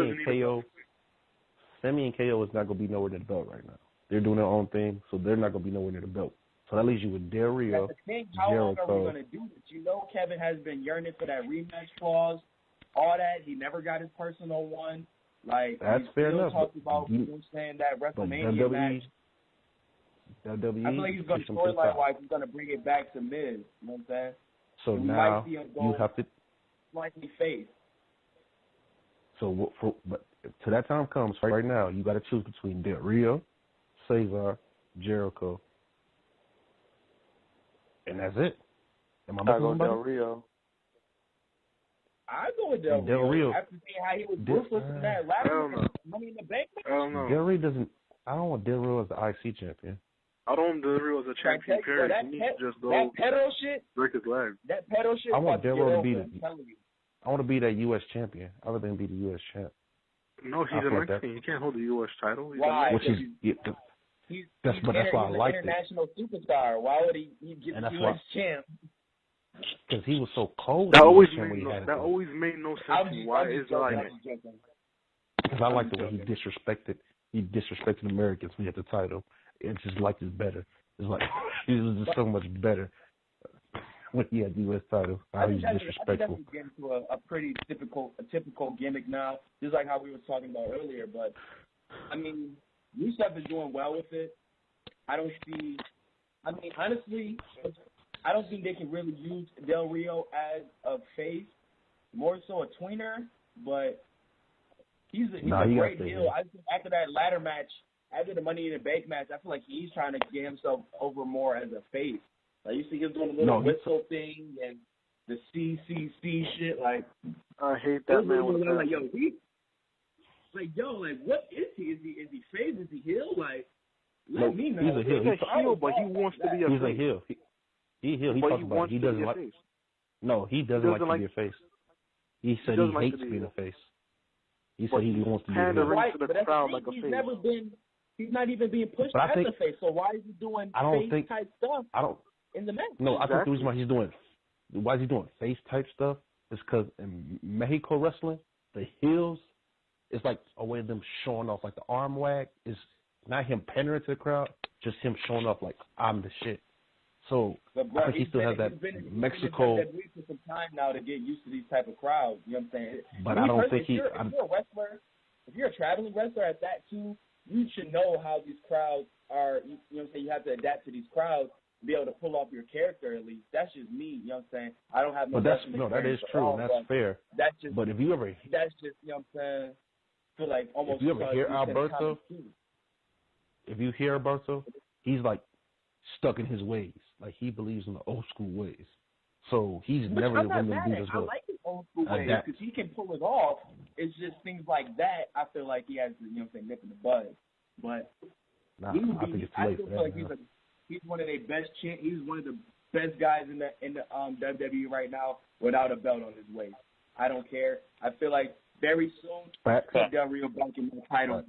KO is not going to be nowhere near the belt right now. They're doing their own thing, so they're not going to be nowhere near the belt. So that leaves you with Del Rio, how long Jericho. are we going to do this? You know Kevin has been yearning for that rematch clause, all that. He never got his personal one. Like, that's fair enough. Talked about saying that WrestleMania match. WWE, I feel like he's going to storyline-wise, he's going to bring it back to Miz. You know what I'm saying? So now you have to slightly face. So but till that time comes, right now you got to choose between Del Rio, Cesar, Jericho, and that's it. Am I missing somebody? Del Rio. I go with Del Rio. After seeing how he was ruthless in that ladder Money in the Bank match. I don't know. Del Rio doesn't. I don't want Del Rio as the IC champion. I don't want Del Rio as a champion. Period. He needs to just go that pedal shit. Break his leg. That pedal shit. I want Del Rio to be I'm telling you. I want to be that U.S. champion. Other than be the U.S. champ. No, he's a Mexican. You can't hold the U.S. title. Why? That's why I like it. He's an international superstar. Why would he get the U.S. champ? Because he was so cold. That always made no sense. Why is it like that? Because I like the way he disrespected Americans when he had the title. It's just like it's better. It's like he was just so much better when he had the U.S. title. How he's disrespectful. I think that's getting to a pretty typical gimmick now, just like how we were talking about earlier. But I mean, Rusev is doing well with it. Honestly, I don't think they can really use Del Rio as a face, more so a tweener, but he's a great heel. I think after that ladder match, after the Money in the Bank match, I feel like he's trying to get himself over more as a face. Like you see him doing a little whistle thing and the CCC shit. Like I hate that man. Like what is he? Is he face? Is he heel? Like let me know. He's a heel, but he wants to be a face. He's a heel. He talks about it. He doesn't like. No, he doesn't like to be a face. He said he hates being a face. He said he wants to be a face. Right, but that's he's never been. He's not even being pushed as a face. So why is he doing face type stuff? In the match. No, I think the reason why is he doing face type stuff is because in Mexico wrestling, the heels, it's like a way of them showing off. Like the arm wag is not him pandering to the crowd, just him showing off like I'm the shit. So I think he still has that Mexico. He's been for some time now to get used to these type of crowds. You know what I'm saying? But I don't think if you're a wrestler, if you're a traveling wrestler at that too, you should know how these crowds are. You know what I'm saying? You have to adapt to these crowds to be able to pull off your character at least. That's just me. You know what I'm saying? I don't have no. But that is true. That's fair. That's just. But if you ever. That's just you know what I'm saying. I feel like almost. If you ever hear Alberto. If you hear Alberto, he's like stuck in his ways. Like he believes in the old school ways. So he's never one of them dudes that's I like his old school ways because he can pull it off. It's just things like that. I feel like he has to, you know, what I'm saying, nip in the bud. But I think it's too late for that. I feel like he's one of their best. He's one of the best guys in the WWE right now without a belt on his waist. I don't care. I feel like very soon put Del Rio back in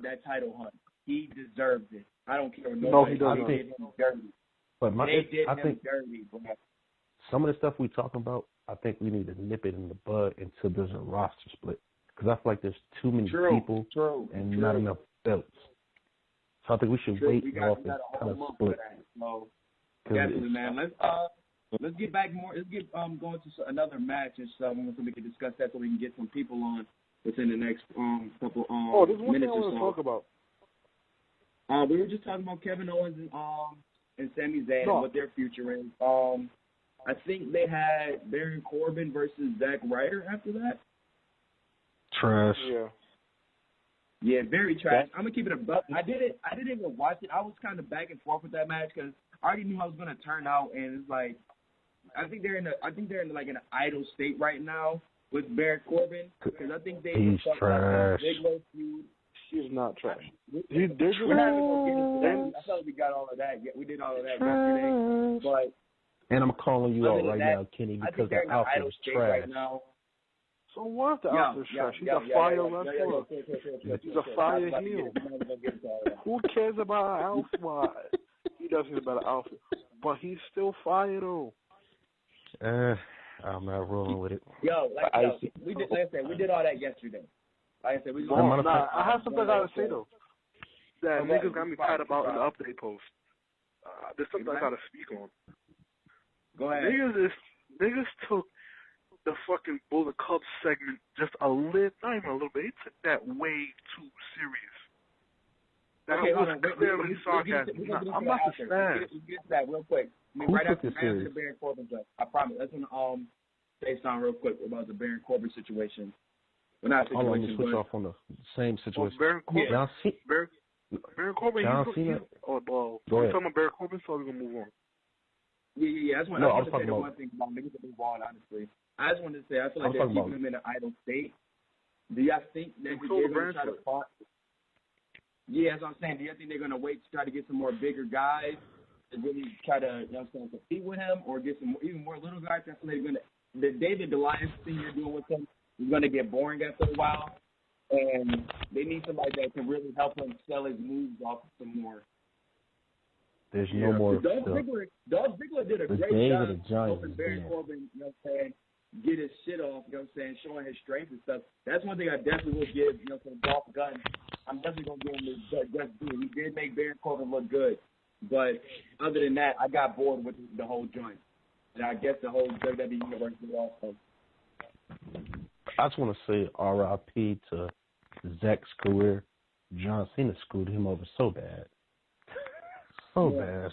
that title hunt. He deserves it. I don't care what nobody did him dirty. But they did him dirty. Some of the stuff we talking about, I think we need to nip it in the bud until there's a roster split. Because I feel like there's too many people and not enough belts. So I think we should wait off this kind of split. Definitely, man. Let's get back more. Let's get going to another match and stuff, so we can discuss that, so we can get some people on within the next couple there's one thing I want to talk about. We were just talking about Kevin Owens and Sami Zayn and what their future is. I think they had Baron Corbin versus Zack Ryder after that. Trash. Yeah, very trash. I'm gonna keep it a buck. I didn't even watch it. I was kind of back and forth with that match because I already knew how it was gonna turn out, and it's like I think they're in like an idle state right now with Baron Corbin because I think he's trash. He's not trash. We're not even gonna get into that. I thought we got all of that. Yeah, we did all of that yesterday, but. And I'm calling you out right now, Kenny, because the outfit is trash. Right now. So what? The outfit is trash. He's a fire wrestler. He's a fire heel. Who cares about an outfit? He doesn't need a better outfit, but he's still fire though. I'm not rolling with it. We did all that yesterday. Like I said, I have something I gotta say though. That niggas got me tired about in the update post. There's something I gotta speak on. Go ahead. Niggas took the fucking Bullet Club segment just not even a little bit. They took that way too serious. That was clearly sarcasm. I'm not the fan. Let's get to that real quick. Right after the Baron Corbin stuff. I promise. That's when say something real quick about the Baron Corbin situation. Well, not situation. Let me switch off on the same situation. Baron Corbin. Baron Corbin. We're talking about Baron Corbin, so we're gonna move on. Yeah. That's what I was talking about. One thing about niggas that move on, honestly. I just wanted to say, I feel like they're keeping him in an idle state. Do y'all think that they're going to try to fight? Yeah, that's what I'm saying. Do you think they're going to wait to try to get some more bigger guys to really try to, you know what I'm saying, compete with him, or get some even more little guys? I feel like they're going to, the David Goliath thing you're doing with them, he's going to get boring after a while. And they need somebody that can really help him sell his moves off some more. There's no more. Dolph Ziggler did a great job helping Baron Corbin, you know what I'm saying, get his shit off, you know what I'm saying, showing his strength and stuff. That's one thing I definitely will give, you know, from Dolph Gunn. I'm definitely going to give him his just due. He did make Baron Corbin look good. But other than that, I got bored with the whole joint. And I guess the whole WWE universe also. I just want to say R.I.P. to Zack's career. John Cena screwed him over so bad. So bad.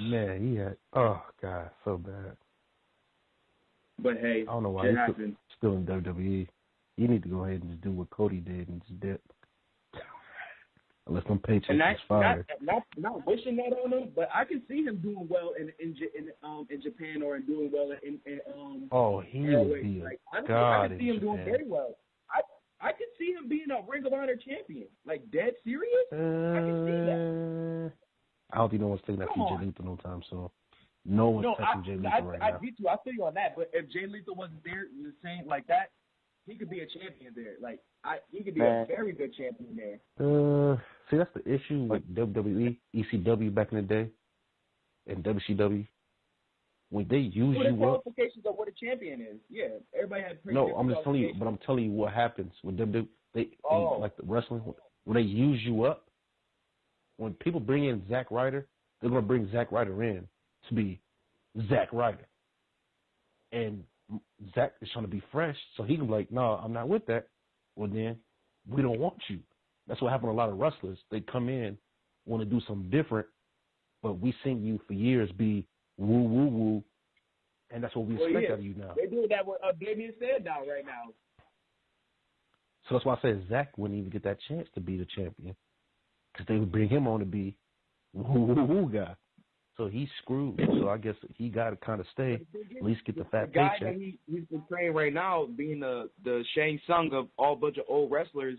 Man, he had, oh, God, so bad. But, hey, I don't know why he's still in WWE. You need to go ahead and just do what Cody did and just dip. Unless them paychecks is fired. Not wishing that on him, but I can see him doing well in Japan or doing well in oh, he would be a god I can see him doing very well. I could see him being a Ring of Honor champion. Like, dead serious? I can see that. I don't think no one's taking that from Jay Lethal no time soon. No one's taking Jay Lethal right now. I get you. I feel you on that. But if Jay Lethal wasn't there, you're saying like that, he could be a champion there. Like, he could be a very good champion there. See, that's the issue with WWE, ECW back in the day, and WCW. When they use you up. Qualifications of what a champion is. Yeah, everybody had pretty No, I'm just telling you, but I'm telling you what happens with WWE. Like the wrestling, when they use you up, when people bring in Zack Ryder, they're going to bring Zack Ryder in to be Zack Ryder. And Zack is trying to be fresh, so he can be like, no, I'm not with that. Well, then, we don't want you. That's what happened to a lot of wrestlers. They come in, want to do something different, but we seen you for years be woo, woo, woo, and that's what we expect out of you now. They're doing that with Damien Sandow right now. So that's why I said Zack wouldn't even get that chance to be the champion, because they would bring him on to be woo, woo, woo guy. So he's screwed. So I guess he got to kind of stay, at least get the fat paycheck. The guy that he's portraying right now, being the Shang Tsung of all bunch of old wrestlers,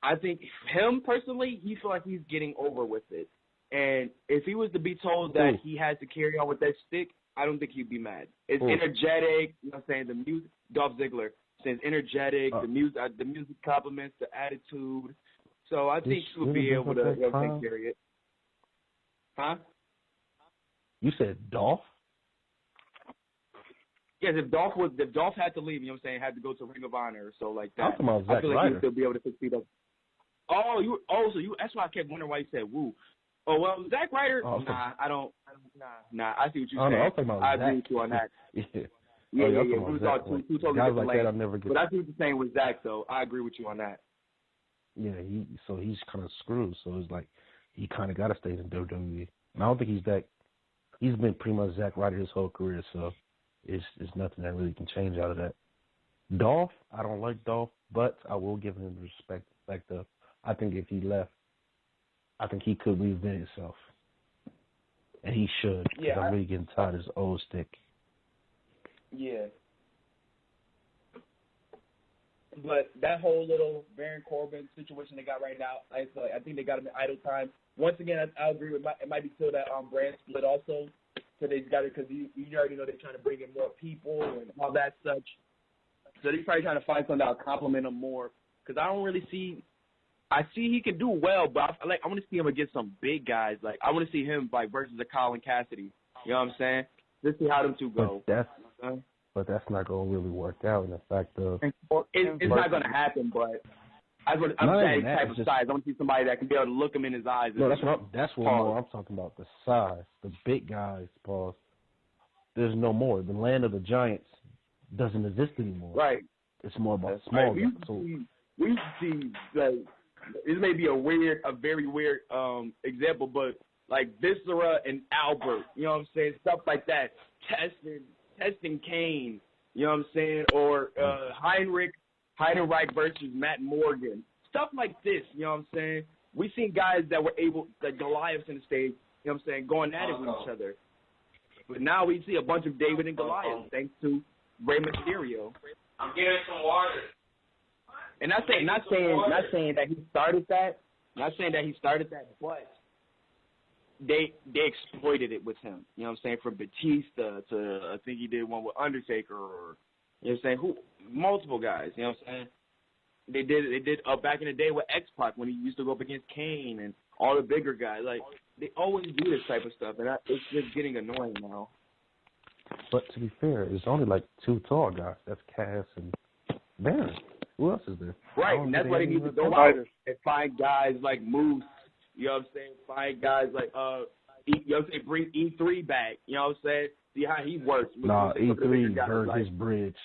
I think him personally, he feel like he's getting over with it. And if he was to be told that he has to carry on with that stick, I don't think he'd be mad. It's energetic, you know what I'm saying? The music, Dolph Ziggler says energetic, the music compliments, the attitude. So I think he would be able to carry it. Huh? You said Dolph? Yes, if Dolph had to leave, you know what I'm saying, had to go to Ring of Honor or so like that. I'm talking about Zack I feel like Ryder. he'd still be able to succeed up. That's why I kept wondering why you said woo. Oh, well, Zack Ryder, nah, I see what you're saying. I'm talking about I agree with you on that. Yeah. We was all two totally guys different like that, I lanes. never get. But I see what you're saying with Zack, though. I agree with you on that. Yeah, he's kind of screwed. So it's like he kind of got to stay in WWE. And I don't think he's that. He's been pretty much Zack Ryder his whole career, so it's nothing that really can change out of that. Dolph, I don't like Dolph, but I will give him respect. Like I think if he left, I think he could reinvent himself, and he should. Because I'm really getting tired of his old stick. Yeah. But that whole little Baron Corbin situation they got right now, I think they got him in idle time. Once again, I agree with it might be till that brand split also. So they got it because you already know they're trying to bring in more people and all that such. So they're probably trying to find something that'll compliment him more. Because I don't really see. I see he can do well, but I want to see him against some big guys. Like I want to see him versus a Colin Cassidy. You know what I'm saying? Let's see how them two go. But that's not going to really work out in the fact of it's not going to happen. But I'm saying type of size. I want to see somebody that can be able to look him in his eyes. No, that's what more I'm talking about. The size, the big guys. Pause. There's no more. The land of the giants doesn't exist anymore. Right. It's more about small guys. We see this may be a very weird example, but like Viscera and Albert, you know what I'm saying? Stuff like that. Testing Kane, you know what I'm saying? Or Heinrich versus Matt Morgan. Stuff like this, you know what I'm saying? We seen guys that were able, like Goliaths in the stage, you know what I'm saying, going at it with each other. But now we see a bunch of David and Goliath thanks to Rey Mysterio. I'm getting some water. And not saying that he started that. Not saying that he started that, but they exploited it with him. You know what I'm saying? From Batista to I think he did one with Undertaker, or you know what I'm saying? Multiple guys. You know what I'm saying? They did back in the day with X-Pac when he used to go up against Kane and all the bigger guys. Like, they always do this type of stuff, and it's just getting annoying now. But to be fair, it's only like 2 tall guys. That's Cass and Baron. Who else is there? Right, and that's why they need to go out and find guys like Moose. You know what I'm saying? Find guys like you know what I'm saying? Bring E3 back. You know what I'm saying? See how he works. Nah, E3 burned his bridge.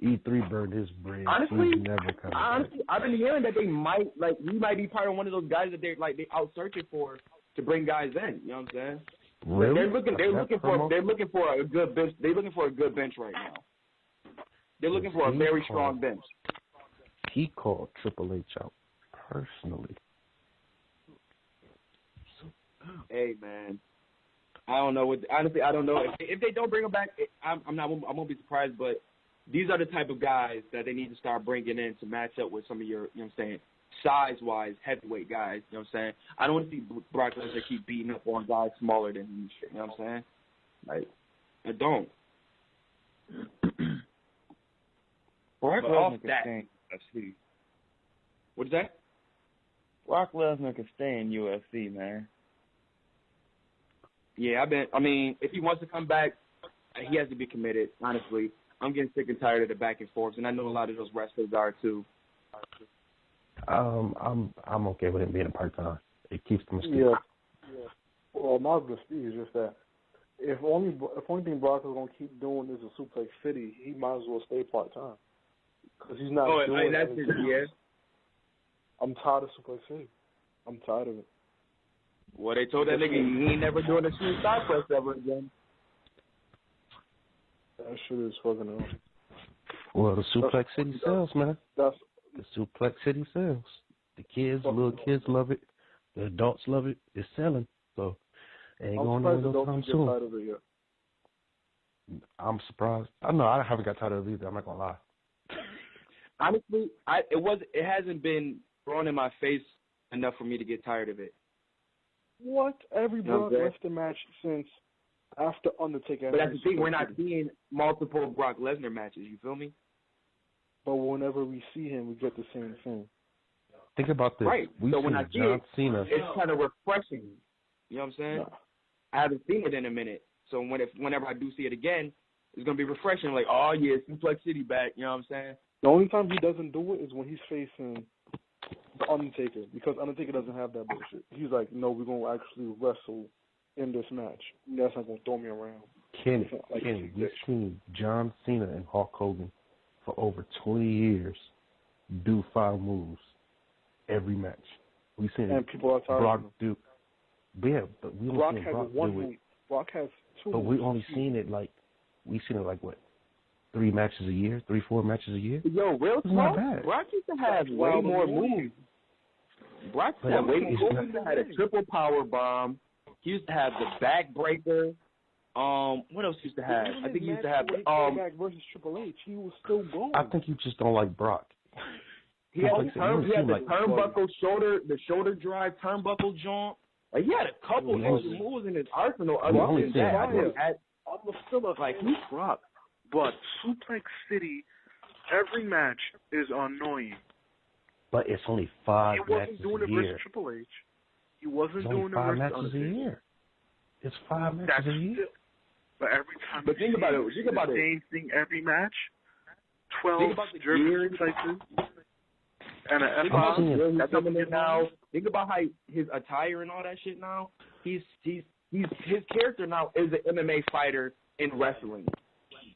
E3 burned his bridge. Honestly, he's never coming back. I've been hearing that they might he might be part of one of those guys that they out searching for to bring guys in. You know what I'm saying? Really? They're looking for a good bench. They're looking for a good bench right now. They're looking for a very strong bench. He called Triple H out personally. Hey man, I don't know. Honestly, I don't know if they don't bring him back. I won't be surprised. But these are the type of guys that they need to start bringing in to match up with some of your, you know what I'm saying, size-wise heavyweight guys. You know what I'm saying? I don't want to see Brock Lesnar keep beating up on guys smaller than him. You know what I'm saying? Like, I don't. Brock Lesnar can stay in UFC. What's that? Brock Lesnar can stay in UFC, man. Yeah, if he wants to come back, he has to be committed, honestly. I'm getting sick and tired of the back and forth, and I know a lot of those wrestlers are too. I'm okay with him being a part-time. It keeps the mystique. Yeah. Well, my mystique is just that if only thing Brock is going to keep doing is a Suplex City, he might as well stay part-time. Because he's not doing anything. Yeah. I'm tired of Suplex City. I'm tired of it. Well, they told that nigga he ain't never doing a street side quest ever again. That shit is fucking up. Well, the Suplex City sells, man. The Suplex City sells. The kids, little kids love it. The adults love it. It's selling. So, it ain't going nowhere no time soon. I'm surprised. I know I haven't got tired of it either. I'm not going to lie. Honestly, it hasn't been thrown in my face enough for me to get tired of it. What? Every Brock Lesnar match since after Undertaker. But that's the thing, we're not seeing multiple Brock Lesnar matches, you feel me? But whenever we see him, we get the same thing. Think about this. Right. We've seen when I see John Cena. It's kind of refreshing. You know what I'm saying? No. I haven't seen it in a minute. So whenever I do see it again, it's going to be refreshing. Like, oh, yeah, Suplex City back. You know what I'm saying? The only time he doesn't do it is when he's facing the Undertaker, because Undertaker doesn't have that bullshit. He's like, no, we're going to actually wrestle in this match. That's not going to throw me around. Kenny, we've seen John Cena and Hulk Hogan for over 20 years do 5 moves every match. We've seen people are tired Brock of him. do. But yeah, but we only seen Brock do it. Brock has 2 but we only seen it like, what? 3 matches a year, 3-4 matches a year. Yo, real talk. Brock used to have way more moves. Brock used to have way more moves. He used to have a triple power bomb. He used to have the backbreaker. What else he used to have? I think he used to have back versus Triple H. He was still going. I think you just don't like Brock. He had the turnbuckle shoulder, the shoulder drive turnbuckle jump. Like, he had a couple extra moves in his arsenal. Other than that, I'm still like, who's Brock? But Suplex City, every match is annoying. But it's only 5 matches a year. He wasn't doing it versus Triple H. He wasn't doing it versus Undertaker. 5 matches a year. It's 5 matches a year. But every time but think about it. Think about the same thing every match. 12 German suplexes and an F5. That's coming in now. Think about how his attire and all that shit now. His character now is an MMA fighter in wrestling.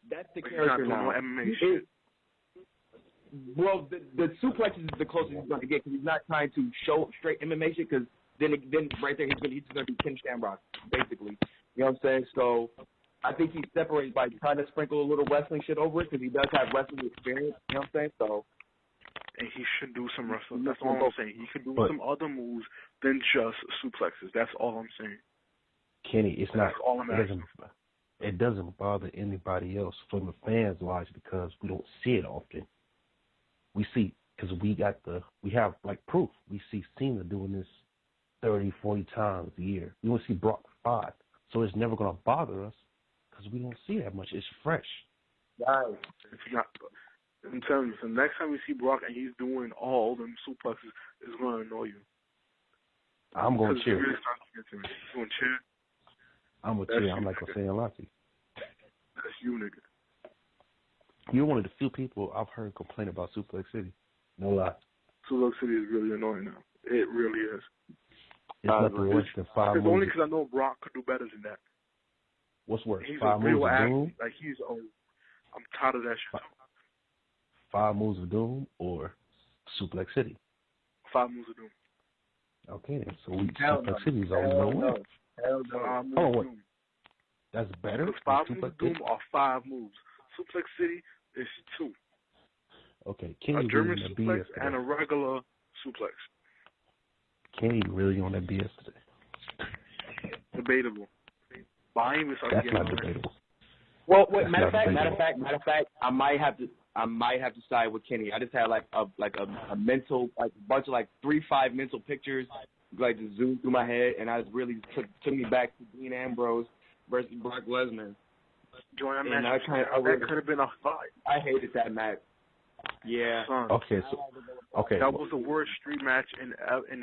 That's the character now. MMA shit. Well, the suplexes is the closest he's going to get because he's not trying to show straight MMA shit because then right there he's going to be Ken Shamrock, basically. You know what I'm saying? So I think he separates by trying to sprinkle a little wrestling shit over it because he does have wrestling experience. You know what I'm saying? So. And he should do some wrestling. That's all I'm saying. He could do some other moves than just suplexes. That's all I'm saying. Kenny, it's not. It doesn't bother anybody else from the fans wise because we don't see it often. We see because we have like proof. We see Cena doing this 30, 40 times a year. You want to see Brock 5. So it's never going to bother us because we don't see that much. It's fresh. Right. It's not. In terms of the next time we see Brock and he's doing all them suplexes, it's going to annoy you. I'm going to cheer. Really starting to get to me. You going to cheer? I'm going to cheer. I'm not going to say a lot to you. That's you, nigga. You're one of the few people I've heard complain about Suplex City. No lie. Suplex City is really annoying now. It really is. It's nothing worse than 5 moves. Only because I know Brock could do better than that. What's worse? He's 5 moves of Doom? Like, he's old. I'm tired of that shit. 5 moves of Doom or Suplex City? 5 moves of Doom. Okay, then. So Suplex City is always going to win. Hell no. Hold on, what? That's better? Because 5 moves of Doom are 5 moves. Suplex City is 2. Okay, Kenny a German really on that suplex BS today. and a regular suplex. Kenny really on that BS today. Debatable. That's not debatable. Well, wait, matter of fact, I might have to side with Kenny. I just had like a mental, like a bunch of like 3-5 mental pictures, like just zoomed through my head, and I really took me back to Dean Ambrose versus Brock Lesnar. Join that match. That could have been a fight. I hated that match. Yeah. Okay. That was the worst street match in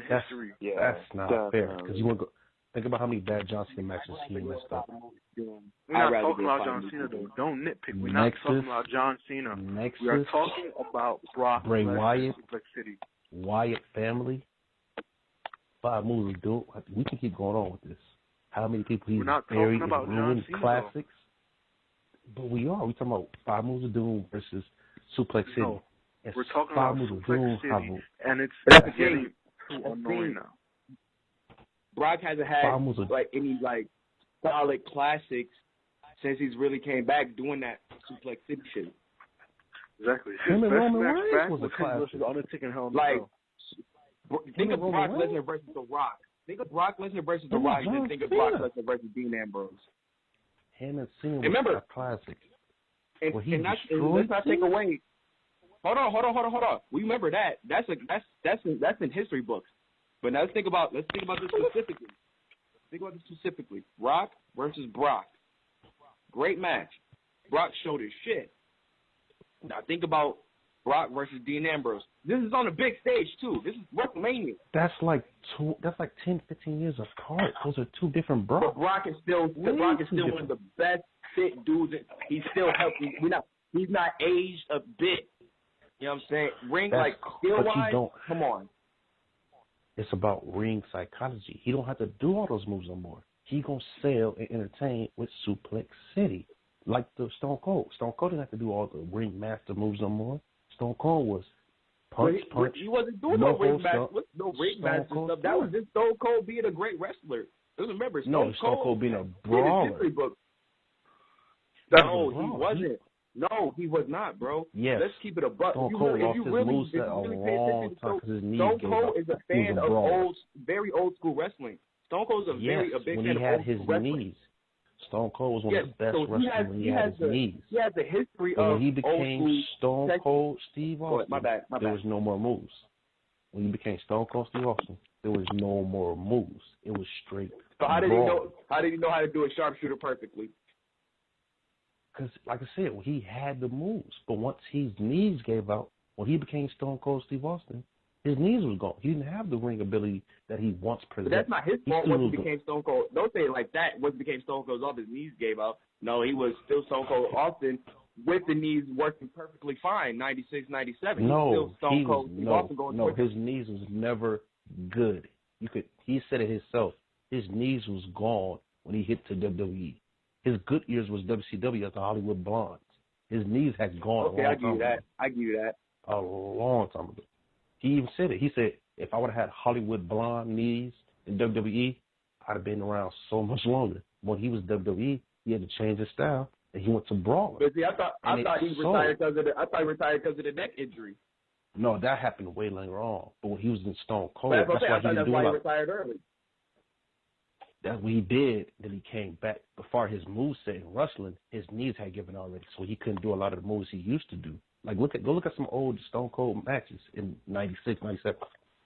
history. That's not fair. Because you want to go. Think about how many bad John Cena matches he messed up. We're not talking about John Cena, though. Don't nitpick. We're not talking about John Cena. We are talking about Brock Bray Lesnar, Wyatt, Suplex City. Wyatt family. 5 moves of Doom. We can keep going on with this. How many people he's buried and ruined classics? But we are. We're talking about 5 moves of Doom versus Suplex City. No, we're talking about Suplex City, and it's getting too annoying now. Brock hasn't had like any like solid classics since he's really came back doing that Suplex City shit. Exactly. His best match back was classic. Undertaker and Hell in Like, think of Brock Lesnar versus The Rock. Think of Brock Lesnar versus The Rock, and then think of Brock Lesnar versus Dean Ambrose. Him and Cena was remember, a classic. And let's not take away. Hold on. We remember that. That's in history books. But now let's think about this specifically. Rock versus Brock. Great match. Brock showed his shit. Now think about Brock versus Dean Ambrose. This is on a big stage too. This is WrestleMania. That's like 10, 15 years apart. Those are 2 different Brocks. But Brock is still one of the best fit dudes. He's still helping. He's not aged a bit. You know what I'm saying? Skill-wise, come on. It's about ring psychology. He don't have to do all those moves no more. He gonna sell and entertain with Suplex City, like the Stone Cold. Stone Cold didn't have to do all the ring master moves no more. Stone Cold was punch. He wasn't doing no ring master stuff. That was just Stone Cold being a great wrestler. Remember, Stone Cold being a brawler. No, he wasn't. No, he was not, bro. Yes. Let's keep it a buck. Stone Cold lost his moveset a long time because his knees Stone Cold is a fan of very old school wrestling. Stone Cold is a big fan of old school wrestling. Knees. Stone Cold was one of the best wrestlers when he had his knees. He has a history of when he became Stone Cold Steve Austin, my bad. There was no more moves. When he became Stone Cold Steve Austin, there was no more moves. It was straight. So how did he know how to do a sharpshooter perfectly? Because, like I said, he had the moves. But once his knees gave out, when he became Stone Cold Steve Austin, his knees was gone. He didn't have the ring ability that he once presented. But that's not his fault once he became Stone Cold. Don't say it like that. Once he became Stone Cold, all his knees gave out. No, he was still Stone Cold Austin with the knees working perfectly fine, 96, 97. No, his knees was never good. He said it himself. His knees was gone when he hit to WWE. His good years was WCW as the Hollywood Blondes. His knees had gone a long time ago. I give you that. A long time ago. He even said it. He said, if I would have had Hollywood Blonde knees in WWE, I'd have been around so much longer. When he was WWE, he had to change his style, and he went to brawler. But see, I thought he retired because of the neck injury. No, that happened way later on. But when he was in Stone Cold, that's why he retired early. That's what he did. Then he came back. Before his moveset in wrestling, his knees had given already, so he couldn't do a lot of the moves he used to do. Like go look at some old Stone Cold matches in 96, 97.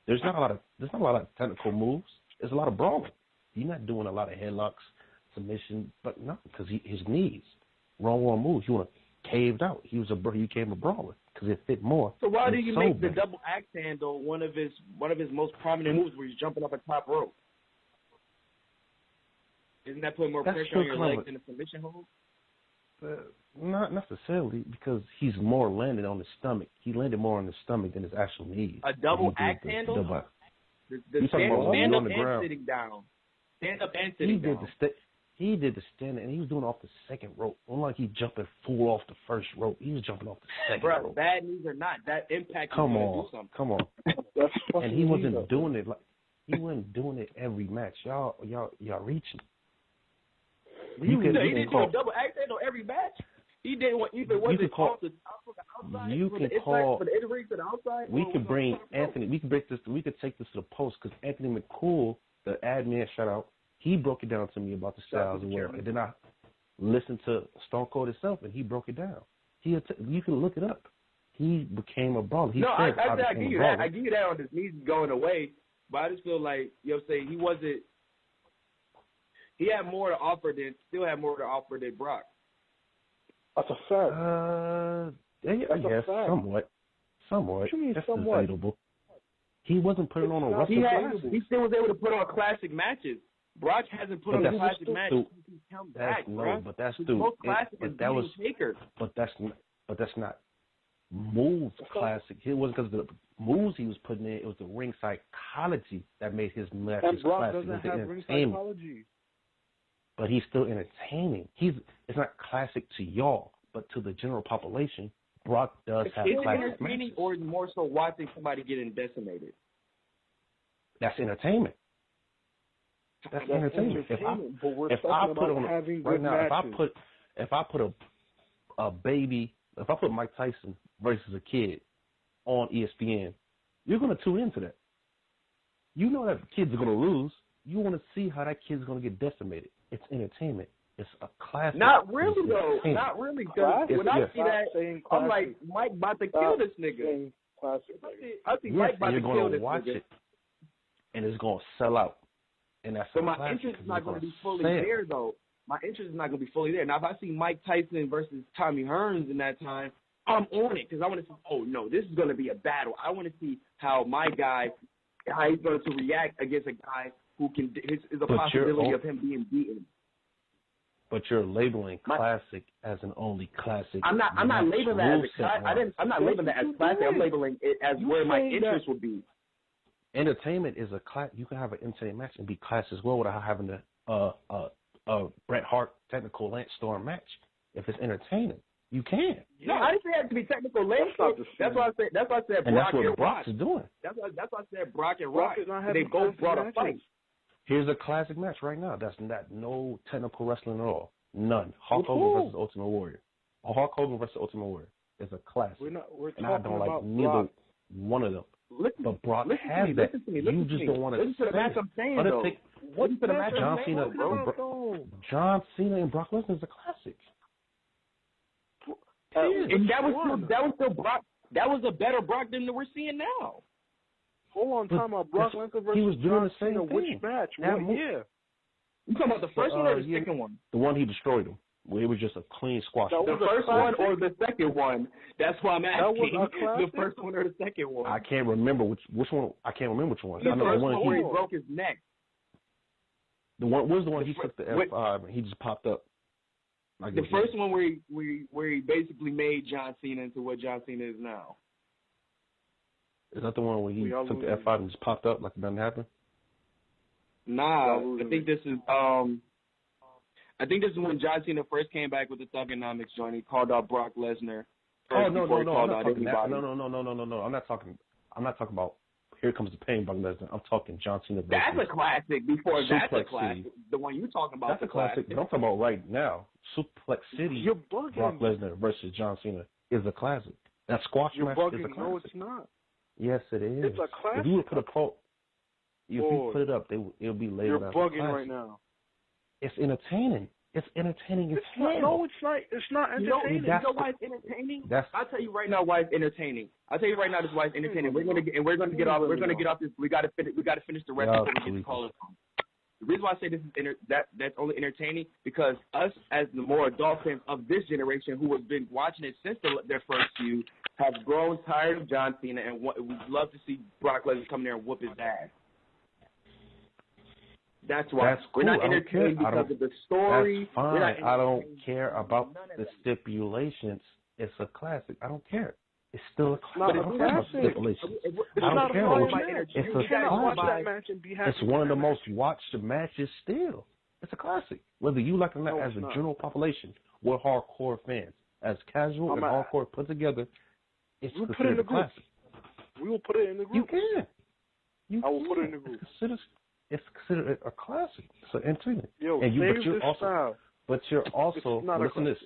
There's not a lot of technical moves. It's a lot of brawling. He's not doing a lot of headlocks, submission, but no, because his knees, wrong moves. He caved out. He became a brawler because it fit more. So why do you make the double axe handle one of his most prominent moves where he's jumping off a top rope? Isn't that putting more pressure on your legs in a submission hold? Not necessarily, because he's more landed on his stomach. He landed more on his stomach than his actual knees. A double axe handle? The stand up and sitting down. Stand up and sitting down. He did the stand, and he was doing it off the second rope. Unlike he jumping full off the first rope, he was jumping off the second rope. Bad knees or not, that impact is come going to on, do something. Come on. And he wasn't doing it like he wasn't doing it every match. Y'all reaching. He didn't do a double axe handle every match. He did what either was it off the outside. You can call. For the in-ring to the outside. We could bring Anthony. We could break this. We could take this to the post because Anthony McCool, the admin, shout out. He broke it down to me about the styles and whatever. And then I listened to Stone Cold himself, and he broke it down. You can look it up. He became a brawler. I give you that. I give you that on his knees going away. But I just feel like he wasn't. He had more to offer than Brock. That's a fact. Yes, somewhat. What you mean, That's somewhat? debatable. He wasn't putting on a wrestling classic. He still was able to put on classic matches. Brock hasn't put on a classic match since he's come back, bro. But that's his most classic is Taker. But that's not moves classic. It wasn't because of the moves he was putting in. It was the ring psychology that made his matches and Brock classic. Doesn't have ring psychology. But he's still entertaining. It's not classic to y'all, but to the general population, Brock does have classic matches. Or more so watching somebody getting decimated. That's entertainment. That's entertainment. If I put Mike Tyson versus a kid on ESPN, you're gonna tune into that. You know that kids are gonna lose. You want to see how that kid's gonna get decimated. It's entertainment. It's a classic. Not really though. Not really. Because when I see that, I'm like, Mike about to kill this nigga. I see Mike about to kill this nigga. You're gonna watch it, and it's gonna sell out. And that's so my interest is not going to be fully there, though. My interest is not going to be fully there. Now, if I see Mike Tyson versus Tommy Hearns in that time, I'm on it because I want to see, oh, no, this is going to be a battle. I want to see how my guy, how he's going to react against a guy who is a possibility of him being beaten. But you're labeling classic as an only classic. I'm not labeling that as a classic. I'm not labeling that as classic. I'm labeling it as where my interest would be. Entertainment is a class. You can have an entertainment match and be class as well without having a Bret Hart technical Lance Storm match. If it's entertaining, you can. No, I didn't say it had to be technical Lance. That's why I said. That's why I said. And Brock that's what and Brock Rock is doing. That's why I said Brock and Rock. They both brought a fight. Here's a classic match right now. That's not no technical wrestling at all. None. Hulk Hogan versus Ultimate Warrior. Hulk Hogan versus Ultimate Warrior is a classic. We're and I don't like neither one of them. But Brock has that. You just don't want to listen to the match I'm saying, though. Listen to the match I'm saying, bro. John Cena and Brock Lesnar is a classic. And that was still Brock. That was a better Brock than we're seeing now. Hold on, time out. Brock Lesnar versus he was doing the same thing. Which match? What year? You talking about the first one or the second one? The one he destroyed him. It was just a clean squash. The first one or the second one? That's why I'm asking. The first one or the second one? I can't remember which one. I can't remember which one. The first one where he broke his neck. The one was the one he took the F5 and he just popped up. The first one where he basically made John Cena into what John Cena is now. Is that the one where he took the F5 and just popped up like nothing happened? Nah, I think this is when John Cena first came back with the Thugonomics joint. He called out Brock Lesnar. No. I'm not talking about Here Comes the Pain, Brock Lesnar. I'm talking John Cena. That's a classic. Before that's a classic. The one you talking about. That's a classic. But I'm talking about right now. Suplex City. You're bugging. Brock Lesnar versus John Cena is a classic. That squash match is a classic. No, it's not. Yes, it is. It's a classic. If you would put you put it up, it'll be labeled as a classic. You're bugging right now. It's entertaining. It's entertaining as hell. No, it's not. It's not entertaining. You know why it's entertaining? I'll tell you right now why it's entertaining. I'll tell you right now this is why it's entertaining. We're gonna get off this. We gotta finish the rest before we get to call it. The reason why I say this is that's only entertaining because us as the more adult fans of this generation who have been watching it since their first few have grown tired of John Cena and we'd love to see Brock Lesnar come there and whoop his ass. That's why. That's cool. We're not entertained because of the story. That's fine. I don't care about the stipulations. It's a classic. I don't care. It's still a classic. I don't care about stipulations. I don't care what it's a classic. It's one of the most watched matches still. It's a classic. Whether you like it or not, as a general population, we're hardcore fans. As casual and hardcore put together, it's considered a classic. We will put it in the group. You can. I will put it in the group. It's considered a classic. So entertaining. But you're also listen to this.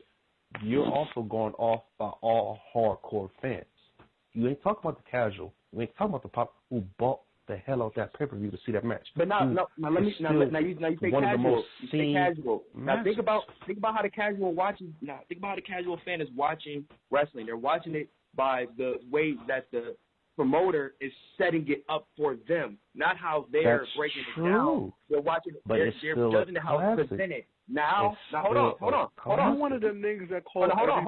You're also going off by all hardcore fans. You ain't talking about the casual. You ain't talking about the pop who bought the hell out that pay-per-view to see that match. But now you say casual. You say casual. Now think about how the casual watches. Now think about how the casual fan is watching wrestling. They're watching it by the way that the promoter is setting it up for them, not how they're breaking it down. They're watching. They're judging how it's presented. Now hold on. I'm one of them niggas that call. Hold on.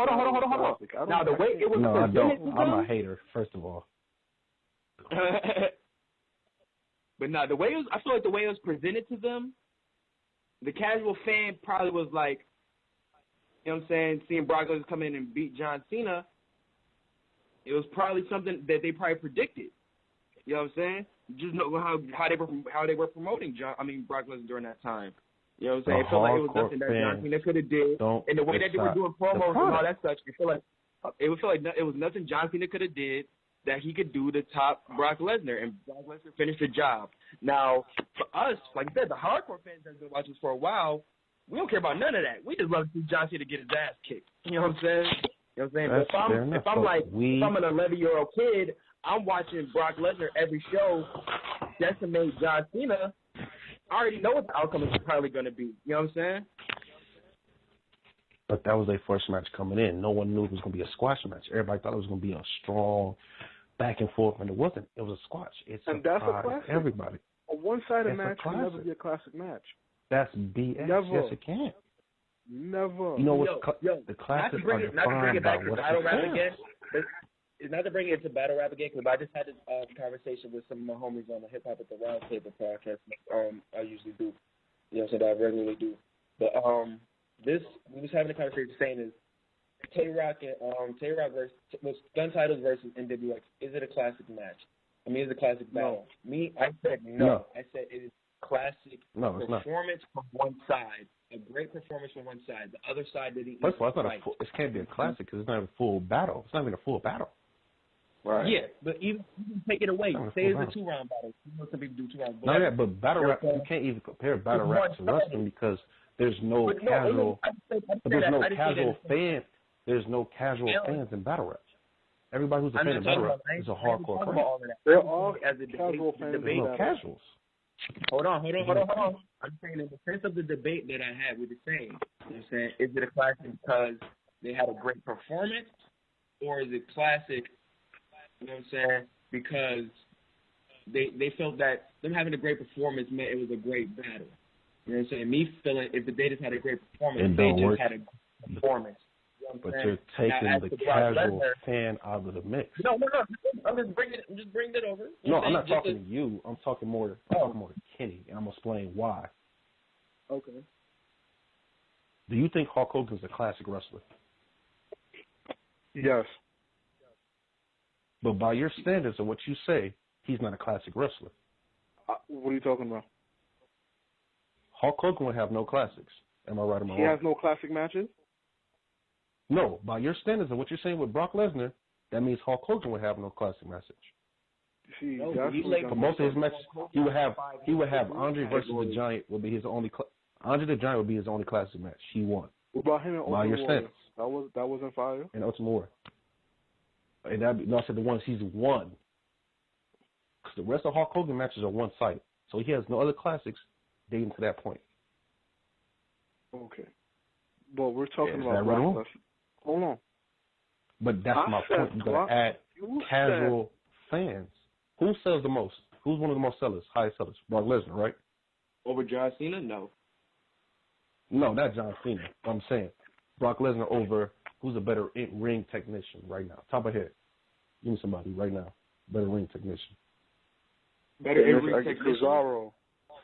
Now the way it was presented to them. I'm a hater, first of all. But now the way I feel like the way it was presented to them, the casual fan probably was like, you know what I'm saying, seeing Brock Lesnar come in and beat John Cena. It was probably something that they probably predicted. You know what I'm saying? Just know how they were promoting Brock Lesnar during that time. You know what I'm saying? It felt like it was nothing that John Cena could have did, and the way that they were doing promos and all that such. It would feel like it was nothing John Cena could have did that he could do to top Brock Lesnar, and Brock Lesnar finished the job. Now, for us, like I said, the hardcore fans that have been watching this for a while, we don't care about none of that. We just love to see John Cena get his ass kicked. You know what I'm saying? You know what I'm saying? If I'm an 11-year-old kid, I'm watching Brock Lesnar every show decimate John Cena. I already know what the outcome is probably going to be. You know what I'm saying? But that was their first match coming in. No one knew it was going to be a squash match. Everybody thought it was going to be a strong back and forth, and it wasn't. It was a squash. And that's a classic. Everybody. A one-sided match can never be a classic match. That's BS. Never. Yes, it can. Never. You know what's the classics are defined by what's battle rap again. It's not to bring it to battle rap again, because I just had this conversation with some of my homies on the Hip Hop at the Round Table podcast. I usually do, you know, so that I regularly do. But we was having a conversation saying is Tay-Rock versus Gun Titles versus NWX. Is it a classic match? I mean, is it a classic battle? Me, I said no. I said it is classic performance from one side. A great performance from one side. The other side didn't. First of all, it can't be a classic because it's not a full battle. It's not even a full battle. Right. Yeah, but even take it away. Say it's a 2-round battle. You know some people do 2 rounds. But battle rap, you can't even compare battle rap to wrestling because there's no casual. There's no casual fan. There's no casual fans in battle rap. Everybody who's a fan of battle rap is a hardcore fan. They're all casual fans. There's no casuals. Hold on. I'm saying in the sense of the debate that I had with the saying, you know what I'm saying, is it a classic because they had a great performance, or is it classic, you know what I'm saying, because they felt that them having a great performance meant it was a great battle. You know what I'm saying? Me feeling if they just had a great performance, they just had a great performance. You know but you're taking the casual fan out of the mix. No. I'm just bringing it over. No, I'm not talking to you. I'm talking more to Kenny, and I'm going to explain why. Okay. Do you think Hulk Hogan's a classic wrestler? Yes. But by your standards and what you say, he's not a classic wrestler. What are you talking about? Hulk Hogan would have no classics. Am I right or am I wrong? He has no classic matches? No, by your standards and what you're saying with Brock Lesnar, that means Hulk Hogan would have no classic message. See, for most of his matches, he would have Andre versus the Giant would be his only. Andre the Giant would be his only classic match. He won. What about him and Ultimate by your standards? That wasn't fire. And Ultimate Warrior. And I said the ones he's won. Because the rest of Hulk Hogan matches are one-sided, so he has no other classics dating to that point. Okay. But we're talking Is about that right? Brock Lesnar. Hold on. But that's my point. You gotta add casual fans. Who sells the most? Who's one of the most sellers, highest sellers? Brock Lesnar, right? Over John Cena? No. No, not John Cena. I'm saying Brock Lesnar over who's a better ring technician right now? Top of head. Give me somebody right now. Better ring technician. Better ring technician?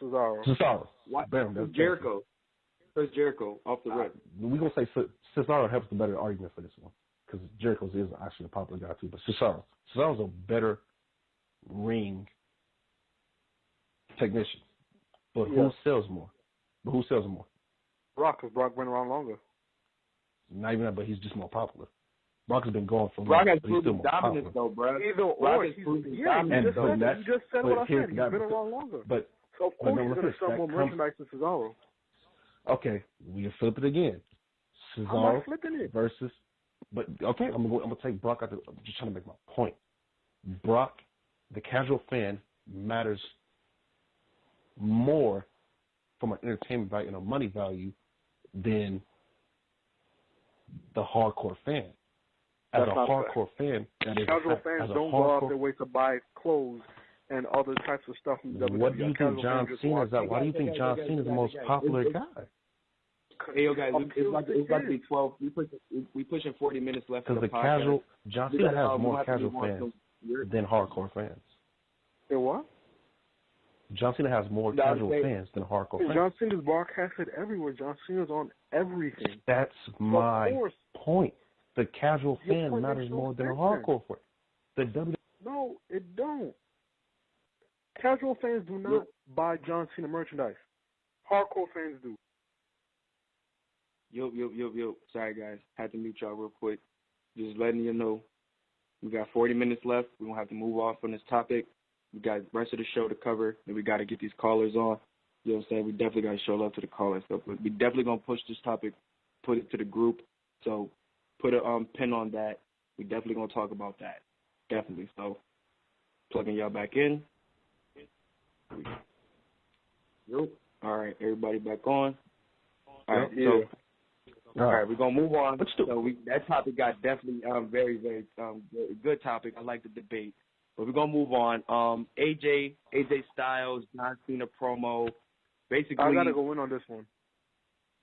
Cesaro. Bam, Jericho. Chris Jericho off the rip. We're going to say Cesaro helps the better argument for this one because Jericho's is actually a popular guy too. But Cesaro's a better ring technician. But who sells more? Brock, because Brock been around longer. Not even that, but he's just more popular. Brock has been going for Brock long, has proven dominance, though, bro. Either or. You just said what I said. He's been around longer. But so, of course, he's going to sell more merchandise than Cesaro. Okay, we can flip it again. Cesaro I'm not flipping it. versus... But, okay, I'm going to take Brock out. I'm just trying to make my point. Brock, the casual fan, matters more from an entertainment value and a money value than the hardcore fan. As a hardcore fan, casual fans don't go out their way to buy clothes and other types of stuff. What do you think John Cena is? Why do you think John Cena is the most popular guy? Hey, yo, guys, it's about to be 12. We pushing 40 minutes left. Because the casual John Cena has more casual fans than hardcore fans. Say what? John Cena has more casual fans than hardcore fans. John Cena's broadcasted everywhere. John Cena's on everything. That's my point. The casual fan matters more than a hardcore fan. No, it don't. Casual fans do not buy John Cena merchandise. Hardcore fans do. Yo. Sorry, guys. Had to mute y'all real quick. Just letting you know. We got 40 minutes left. We're going to have to move off from this topic. We got the rest of the show to cover, and we got to get these callers on. You know what I'm saying? We definitely got to show love to the callers. So we definitely going to push this topic, put it to the group. So put a pin on that. We definitely going to talk about that. Definitely. So plugging y'all back in. All right, everybody back on. All right, all right, we're gonna move on. So that topic got definitely very, very good topic. I like the debate, but we're gonna move on. AJ Styles, John Cena promo. Basically, I gotta go in on this one.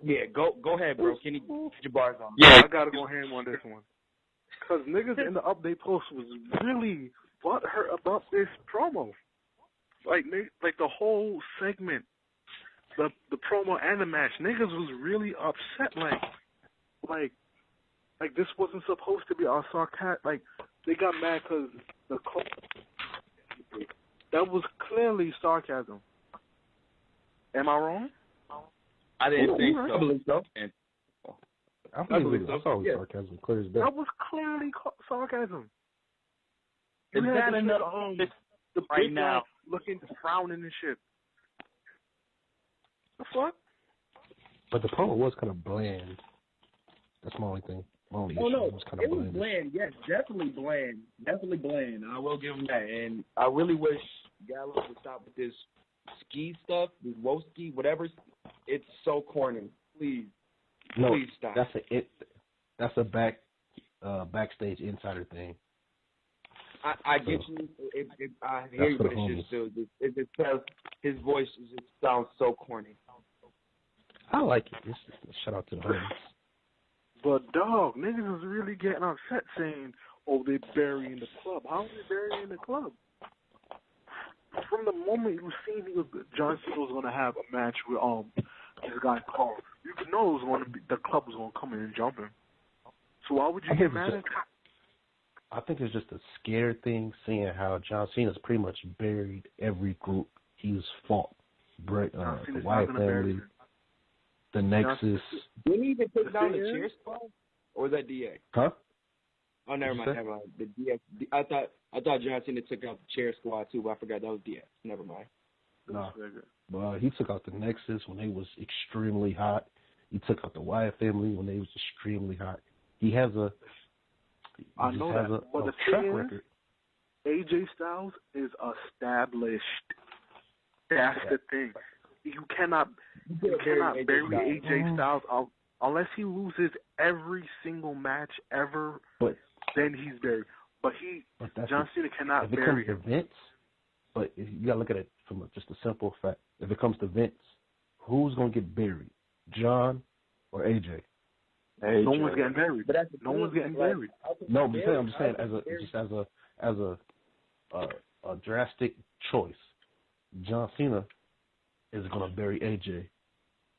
Yeah, go ahead, bro. Can you get your bars on? Yeah, I gotta go ham on this one. Cause niggas in the update post was really butthurt about this promo. Like the whole segment, the promo and the match, niggas was really upset. Like this wasn't supposed to be all sarcastic. Like they got mad because that was clearly sarcasm. Am I wrong? I didn't think so. I believe so. I believe so. I saw it was sarcasm. Clear as day. That was clearly sarcasm. Is that enough? The right now, looking frowning and shit. The fuck? But the promo was kind of bland. That's my only thing. My only issue was kind of bland. Bland. Yes, definitely bland. Definitely bland. I will give him that. And I really wish Gallo would stop with this ski stuff, this Woski, whatever. It's so corny. Please stop. That's a backstage insider thing. I get you. I hear you, but it's just because his voice just sounds so corny. I like it. Shout out to the homies. But dog, niggas was really getting upset saying, "Oh, they burying the club." How are they burying the club? From the moment you seen John Cena was gonna have a match with this guy Carl, you could know it was gonna be the club was gonna come in and jump him. So why would you get mad at? I think it's just a scared thing, seeing how John Cena's pretty much buried every group he's fought. The Wyatt family, the Nexus. Didn't he even take down the Cheer Squad? Or was that DX? Huh? Oh, never mind. The DX. I thought John Cena took out the Cheer Squad too, but I forgot that was DX. Never mind. No. Well, he took out the Nexus when they was extremely hot. He took out the Wyatt family when they was extremely hot. He has a I know that, but the track thing record. AJ Styles is established. That's the thing. You cannot bury AJ Styles out unless he loses every single match ever, then he's buried. But John Cena cannot bury him. Vince, but you gotta look at it from just a simple fact. If it comes to Vince, who's gonna get buried, John or AJ? No one's getting buried. No one's getting buried. No, I'm just saying as a drastic choice, John Cena is gonna bury AJ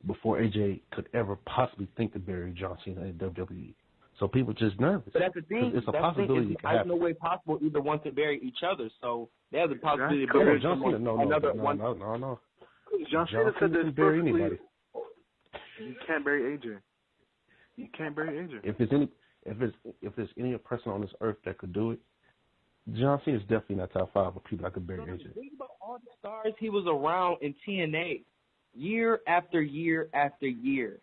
before AJ could ever possibly think to bury John Cena in WWE. So people just nervous. But that's the thing. It's a possibility. There's no way possible either one to bury each other. So there's a possibility to bury John Cena. No. John Cena said can bury anybody. You can't bury AJ. You can't bury AJ. If there's any person on this earth that could do it, John Cena is definitely not top 5 of people that could bury AJ. Think about all the stars he was around in TNA, year after year after year.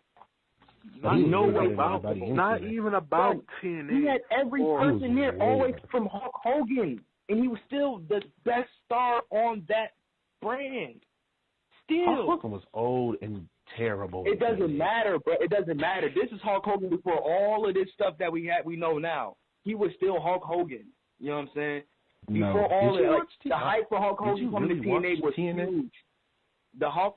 Not even about TNA. He had every person there, always from Hulk Hogan, and he was still the best star on that brand. Still, Hulk Hogan was old and terrible. It doesn't matter, bro. It doesn't matter. This is Hulk Hogan before all of this stuff that we know now. He was still Hulk Hogan. You know what I'm saying? Before all the hype for Hulk Hogan coming to TNA was huge. The hype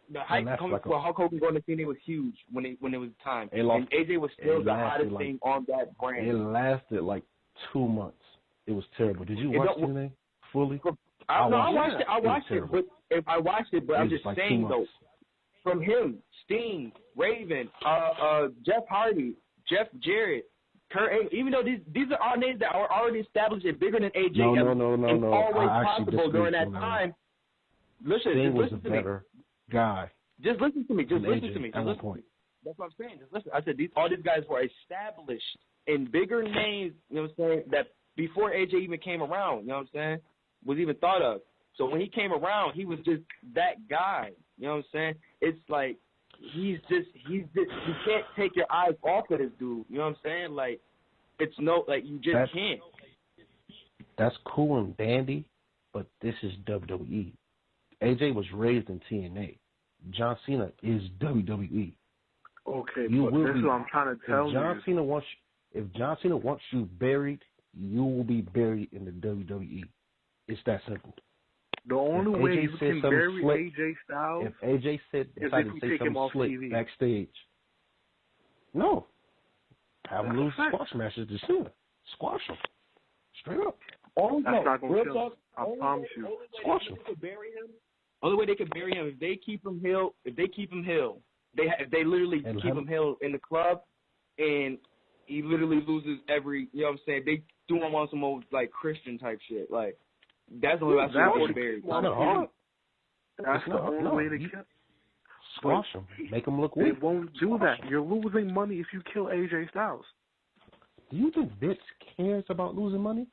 coming for Hulk Hogan going to TNA was huge when it was time. And AJ was still the hottest thing on that brand. It lasted like 2 months. It was terrible. Did you watch TNA fully? I watched it, but I'm just saying though, from him, Sting, Raven, Jeff Hardy, Jeff Jarrett, Kurt Angle, even though these are all names that are already established and bigger than AJ, and always possible during that time. Sting was a better guy. Just listen to me. At one point. That's what I'm saying. Just listen. I said all these guys were established in bigger names. You know what I'm saying? That before AJ even came around. You know what I'm saying? Was even thought of. So when he came around, he was just that guy. You know what I'm saying? It's like he's just you can't take your eyes off of this dude. You know what I'm saying? Like you just can't. That's cool and dandy, but this is WWE. AJ was raised in TNA. John Cena is WWE. Okay, but this is what I'm trying to tell you. If John Cena wants you buried, you will be buried in the WWE. It's that simple. The only way you can bury AJ Styles if AJ decided to say something slick backstage. No. Have him lose squash matches to Cena. Squash him. Straight up. That's not going to kill him. I promise you. Squash him. Only way they could bury him if they keep him heel. If they literally keep him heel in the club, and he literally loses every. You know what I'm saying? They do him on some old like Christian type shit. Like that's the way I see him buried. That's the only way to kill. Squash him. Make him look weak. They won't do that. You're losing money if you kill AJ Styles. Do you think Vince cares about losing money?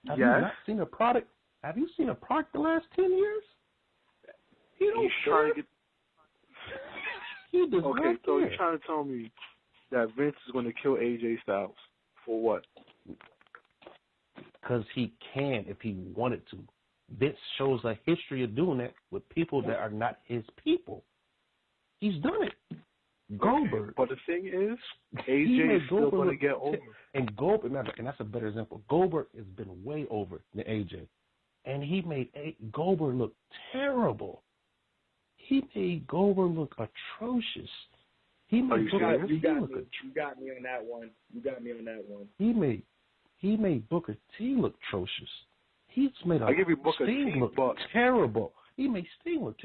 Have you not seen a product? Have you seen a product the last 10 years? He don't care. Okay, so you're trying to tell me that Vince is going to kill AJ Styles for what? Because he can if he wanted to. Vince shows a history of doing that with people that are not his people. He's done it. Goldberg. Okay, but the thing is, AJ is still going to get over. And Goldberg, and that's a better example. Goldberg has been way over than AJ. And he made Goldberg look terrible. He made Goldberg look atrocious. He made you got me on that one. He made Booker T look atrocious. He's made Sting look terrible. He made Sting look.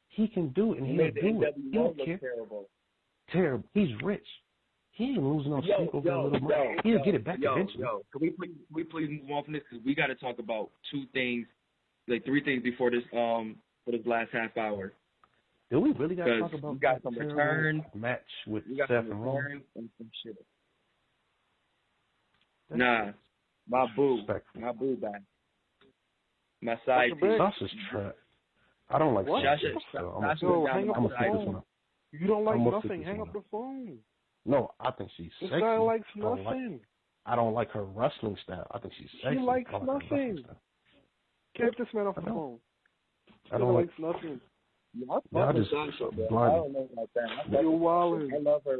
He can do it, and he'll do it. He don't care. Terrible. He's rich. He ain't losing no sleep over a little money. He'll get it back eventually. Can we please move on from this? Because we got to talk about three things before this for this last half hour. Do we really got to talk about we got some returns match with Seth and Roman? And some shit. Nah, my boo back. My side piece. Sasha's trash. I don't like Sasha. I'm gonna stick this one up. You don't like nothing. Hang up the phone. No, I think she's sexy. This guy likes nothing. I don't like her wrestling style. I think she's sexy. He likes nothing. Get this man off the phone. He likes nothing. Y'all just blind. I don't know about that. You're wilding. I love her.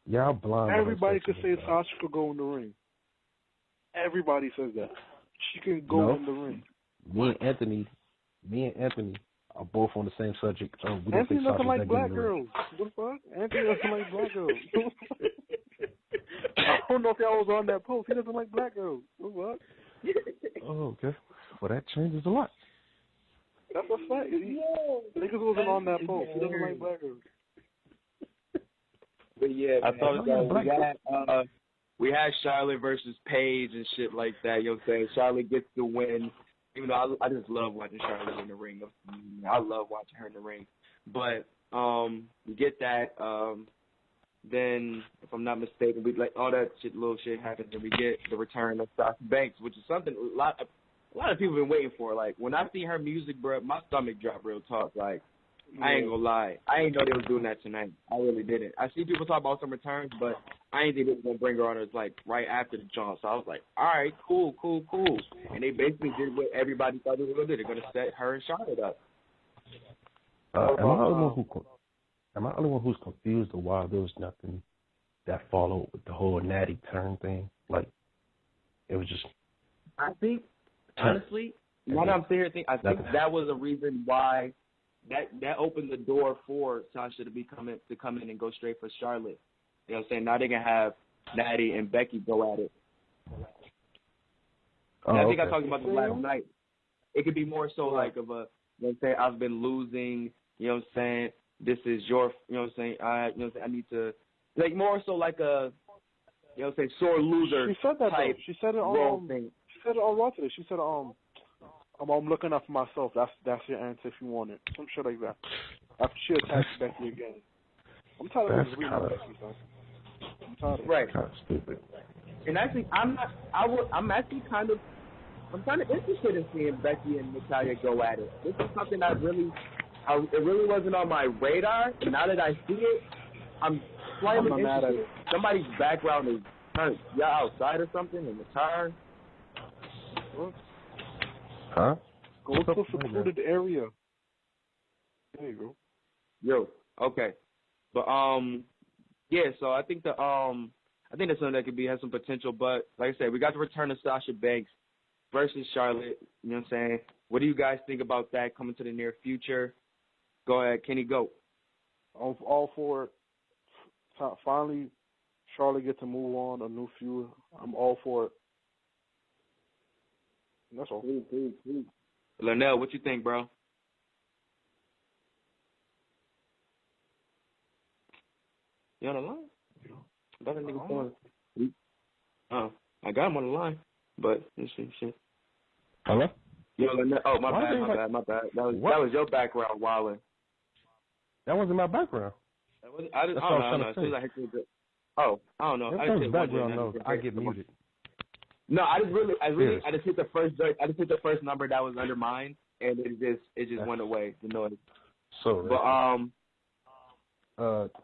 Y'all blind. Everybody could say Sasha could go in the ring. Everybody says that. She can go in the ring. Me and Anthony are both on the same subject. We Anthony doesn't like black girls. What the fuck? Anthony doesn't like black girls. I don't know if y'all was on that post. He doesn't like black girls. What the fuck? Oh, okay. Well, that changes a lot. That's a fact. Niggas wasn't on that post. He doesn't like black girls. But yeah, I thought we had Charlotte versus Paige and shit like that. You know what I'm saying? Charlotte gets the win. Even though I just love watching Charlotte in the ring. I love watching her in the ring. But we get that. Then, if I'm not mistaken, we like all that little shit happens, and we get the return of Sasha Banks, which is something a lot of people been waiting for. Like when I see her music, bro, my stomach dropped. Real talk, like. I ain't gonna lie. I ain't know they was doing that tonight. I really didn't. I see people talk about some returns, but I ain't think they was gonna bring her on as like right after the jump. So I was like, all right, cool. And they basically did what everybody thought they were gonna do. They're gonna set her and Charlotte up. Am I the only one who's confused of why there was nothing that followed with the whole Natty turn thing? Like, it was just. I think honestly, now that I'm sitting here thinking, I think that was a reason why. That opened the door for Sasha to come in and go straight for Charlotte. You know what I'm saying? Now they can have Natty and Becky go at it. And I think I talked about this last night. It could be more so like of a, you know what I'm saying, I've been losing, you know what I'm saying, this is your, you know what I'm saying, I need to, like more so like a, you know what I'm saying, sore loser. She said that type though. She said it on Raw today. She said I'm looking up for myself. That's your answer if you want it. Some shit like that. After she attacked Becky again. I'm tired of this reading Becky, son. I'm tired of it. Right. Kind of stupid. And actually, I'm kind of interested in seeing Becky and Natalya go at it. This is something it really wasn't on my radar. Now that I see it, I'm slightly interested. Somebody's background is turned. Y'all outside or something in the car? Huh? Go to a secluded area. There you go. Yo, okay. But yeah, so I think that's something that could have some potential, but like I said, we got the return of Sasha Banks versus Charlotte, you know what I'm saying? What do you guys think about that coming to the near future? Go ahead, Kenny, go. I'm all for it. Finally, Charlotte gets to move on, a new feud. I'm all for it. That's all. Larnell, what you think, bro? You on the line? That nigga phone. Oh, I got him on the line, but shit. Hello? Yo, Larnell. Oh, my bad. That was your background, Wildin'. That wasn't my background. I don't know. I don't know. That was background noise. I get muted. No, I just hit the first joint. I just hit the first number that was under mine, and it just went away. The noise. So, but I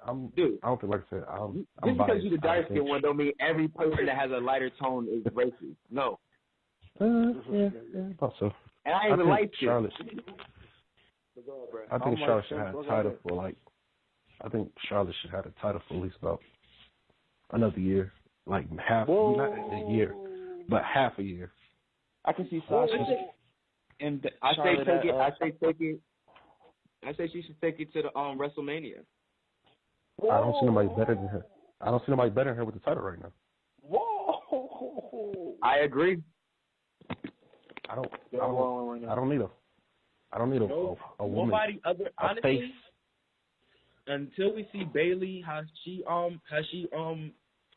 don't think, like I said, just because you're the dark skin one don't mean every person that has a lighter tone is racist. No. Yeah, about so. And I even like Charlotte. I think Charlotte should have a title for like. I think Charlotte should have a title for at least about another year, like half, not a year. But half a year. I can see Sasha. I say she should take it to the WrestleMania. I don't see nobody better than her. I don't see nobody better than her with the title right now. Whoa! I agree. I don't need a woman. Nobody other. Honestly, until we see Bayley, how she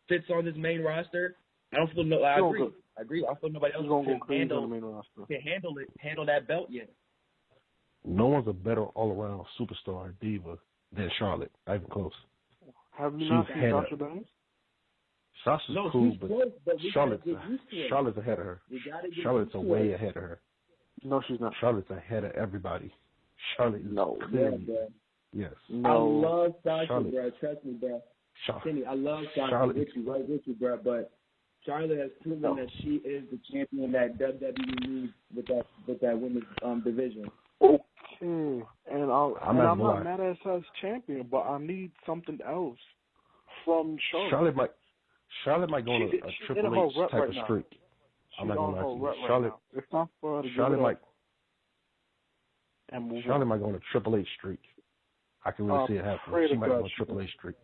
fits on this main roster. I don't feel I agree. I feel nobody else can handle that belt yet. No one's a better all-around superstar or diva than Charlotte. Not even close. Have you not seen Sasha Banks? Sasha's cool, but Charlotte's ahead of her. Charlotte's way ahead of her. No, she's not. Charlotte's ahead of everybody. Charlotte is clearly. Yes. No. I love Sasha, bro. Trust me, bro. Kenny, I love Sasha with you, bro. But Charlotte has proven that she is the champion that WWE needs with that women's division. and I'm not mad at her as champion, but I need something else from Charlotte. Charlotte might go on a Triple H type of streak. I'm not gonna lie to you. Charlotte, it's not for her to Charlotte might go on a Triple H streak. I can really see it happening. She might go on a Triple H streak.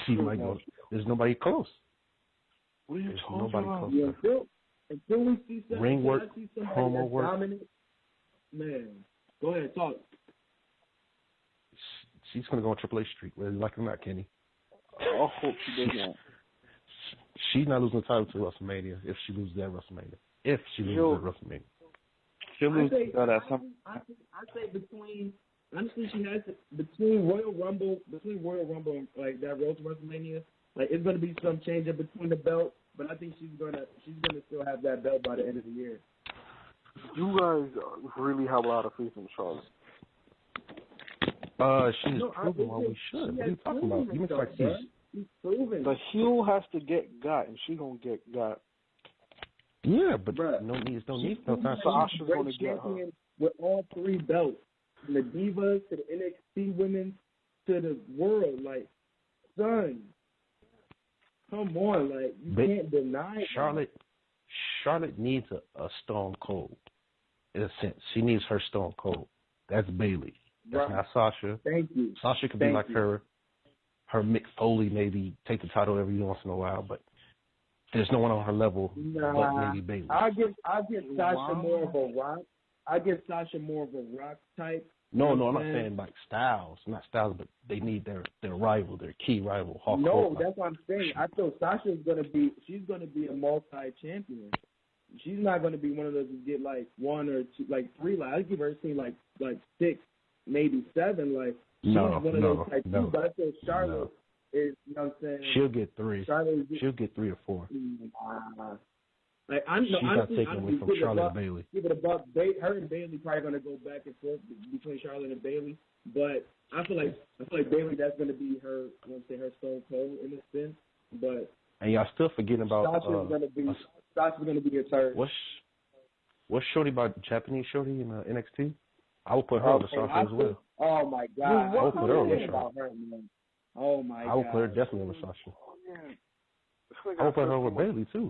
She might go. There's nobody close. What are you There's talking nobody about? close. Until we see something, ring work, promo work. Dominant, man, go ahead, talk. She's gonna go on Triple H streak, whether you like it or not, Kenny. I hope she doesn't. She's not losing the title to WrestleMania if she loses that WrestleMania. If she loses that WrestleMania. She'll lose that at some. I say between. Honestly, she has to, between Royal Rumble and like that road to WrestleMania. Like it's gonna be some change in between the belt, but I think she's gonna still have that belt by the end of the year. You guys really have a lot of faith in Charlotte. She's proven why we should. What are you talking about? You mean like she's proven. The heel has to get got, and she gonna get got. Yeah, but no need no time. Sasha's gonna get her with all three belts. From the Divas to the NXT women to the world, like, son, come on, like, you can't deny Charlotte. Charlotte needs a Stone Cold, in a sense. She needs her Stone Cold. That's Bayley. That's not Sasha. Thank you. Sasha could be like her Mick Foley, maybe take the title every once in a while, but there's no one on her level but maybe Bayley. I give Sasha more of a rock. I give Sasha more of a rock type. No, I'm not saying like Styles, not Styles, but they need their rival, their key rival, Hulk Hogan. That's what I'm saying. I feel Sasha's gonna be a multi-champion. She's not gonna be one of those who get like one or two, like three. Like I give her seen like 6, maybe 7. Like she's one of those type two. But I feel Charlotte is, you know what I'm saying? She'll get 3. She'll get 3 or 4. Like she's not taking away from Charlotte and Bayley. Give it a buck. Her and Bayley probably gonna go back and forth between Charlotte and Bayley, but I feel like Bayley, that's gonna be her. I want to say her Stone Cold in a sense, but and y'all still forgetting about Sasha's gonna be a third. What's Shorty about Japanese Shorty in NXT? I would put her over Sasha as well. Oh my God! I would put her over Sasha. Oh my God! I would put her definitely over Sasha. I would put her over Bayley too.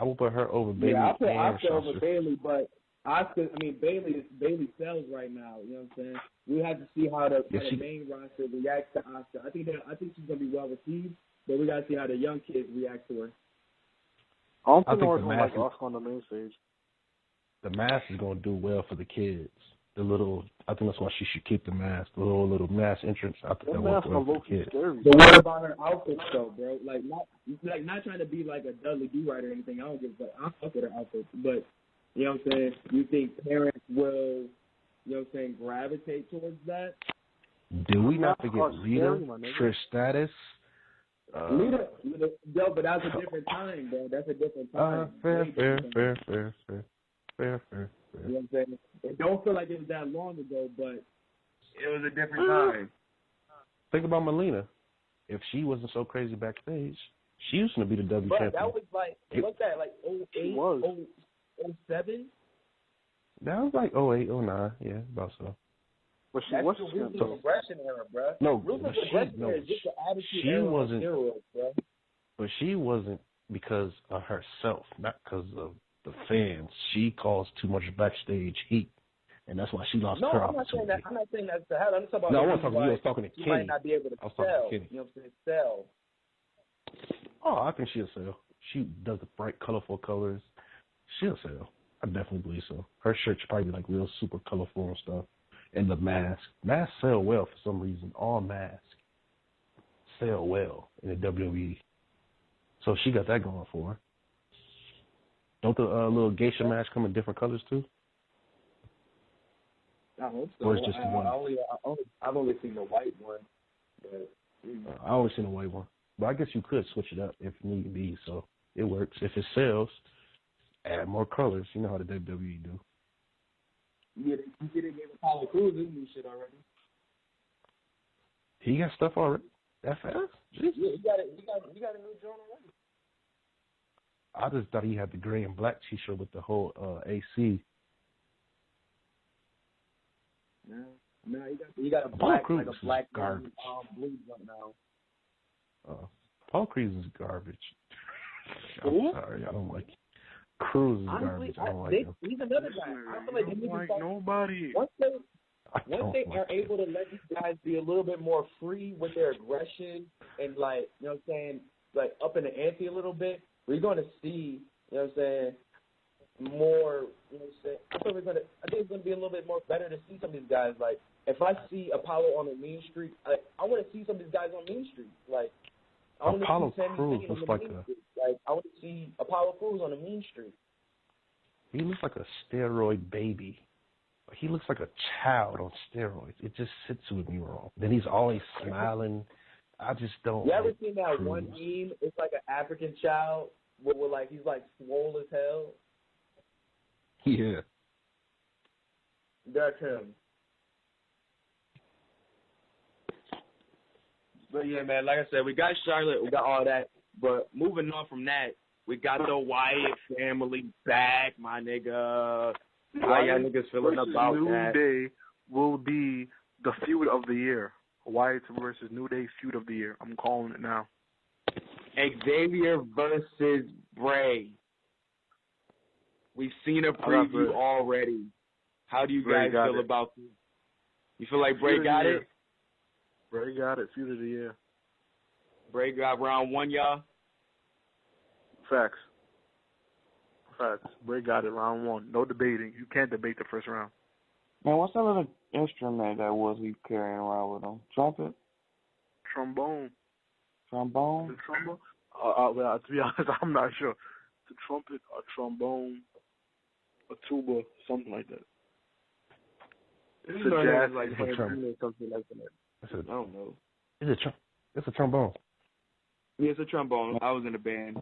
I would put her over Bayley. Yeah, I put Sasha over Bayley, but Bayley sells right now. You know what I'm saying? We have to see how the main roster reacts to Asuka. I think she's gonna be well received, but we gotta see how the young kids react to her. I don't think the mask like on the main stage. The mask is gonna do well for the kids. I think that's why she should keep the mask. The little mask entrance. I think that works well for the kids. But what about her outfits though, bro? Like not trying to be like a Dudley Do Right or anything. I don't give a fuck. I fuck with her outfits, but you know what I'm saying? You think parents will, you know what I'm saying, gravitate towards that? Did we not forget Lita, Trish Stratus? Lita, but that's a different time, bro. That's a different time. Fair. You know what I'm saying? It don't feel like it was that long ago, but it was a different time. Think about Melina. If she wasn't so crazy backstage, she used to be the W champion. That was like, what's that, like 08, 07? That was like 08, 09, yeah, about so. But she was the progression era, bro. No, she wasn't. Steroids, bro. But she wasn't because of herself, not because of the fans. She caused too much backstage heat, and that's why she lost her opportunity. I'm not saying that's the hell. I'm just talking about. No, I wasn't talking to you. I was talking to Kenny. You might not be able to sell. You know what I'm saying? Sell. Oh, I think she'll sell. She does the bright, colorful colors. She'll sell. I definitely believe so. Her shirts probably be like real super colorful and stuff. And the mask. Masks sell well for some reason. All masks sell well in the WWE. So she got that going for her. Don't the little geisha mask come in different colors too? I hope so. Or it's just the one? I've only seen the white one. But, I always seen the white one. But I guess you could switch it up if need be. So it works. If it sells, add more colors. You know how the WWE do. You gave Apollo Crews his new shit already. He got stuff already? That fast? Yeah, he got a new joint already. I just thought he had the gray and black T-shirt with the whole AC. got a Apollo black, Crews like a black is garbage. blue jump now. Paul Crews is garbage. Who? I'm sorry, I don't like it. Cruz is Honestly, garbage. I don't like him. he's another guy. I feel like they need to start, nobody. once they are able to let these guys be a little bit more free with their aggression and, like, you know what I'm saying, like up in the ante a little bit, we're going to see, you know what I'm saying, more, you know what I'm saying. I think it's going to be a little bit more better to see some of these guys. Like, if I see Apollo on a mean streak, I want to see some of these guys on mean streak. Like, I want Apollo to see Sammy Crews Zayn looks on like the mean streak. Like, I want to see Apollo Crews on a mean streak. He looks like a steroid baby. He looks like a child on steroids. It just sits with me wrong. Then he's always smiling. I just don't. You ever like seen that Cruz. one meme? It's like an African child where like he's like swole as hell. Yeah. That's him. But yeah, man, like I said, we got Charlotte, we got all that. But moving on from that, we got the Wyatt family back, my nigga. How y'all niggas feeling about New that? Day will be the feud of the year. Wyatt versus New Day feud of the year. I'm calling it now. Xavier versus Bray. We've seen a preview already. How do you guys feel about this? You feel like Bray got it? Bray got it. Feud of the year. Bray got round one, y'all? Facts. Bray got it round one. No debating. You can't debate the first round. Man, what's that little instrument that was he carrying around with him? Trumpet? Trombone? The trombone? Well, to be honest, I'm not sure. It's a trumpet, a trombone, a tuba, something like that. It's a jazz. Like it's a trumpet. Something like that. I don't know. It's a trombone. Yeah, it's a trombone. I was in a band.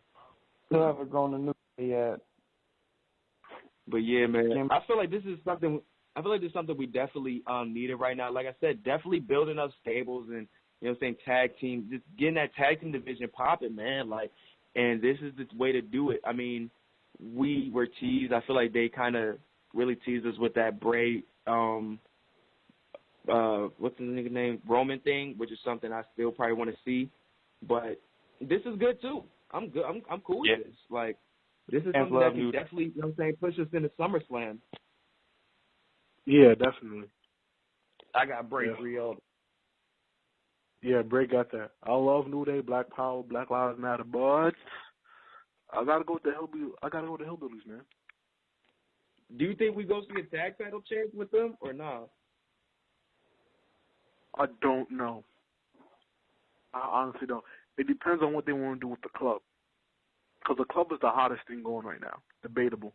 Still haven't grown a new yet. But yeah, man, I feel like this is something. I feel like this is something we definitely needed right now. Like I said, definitely building up stables and, you know what I'm saying, tag team, just getting that tag team division popping, man. Like, and this is the way to do it. I mean, we were teased. I feel like they kind of really teased us with that Bray, what's the nigga name, Roman thing, which is something I still probably want to see. But this is good too. I'm good. I'm cool with this. Like, this is something that can definitely, you know what I'm saying, push us into SummerSlam. Yeah, definitely. I got Bray pre-ordered. Yeah, Bray got that. I love New Day, Black Power, Black Lives Matter, but I gotta go with the Hillbillies, man. Do you think we go see a tag title change with them or not? I don't know. I honestly don't. It depends on what they want to do with the club. Because the club is the hottest thing going right now. Debatable.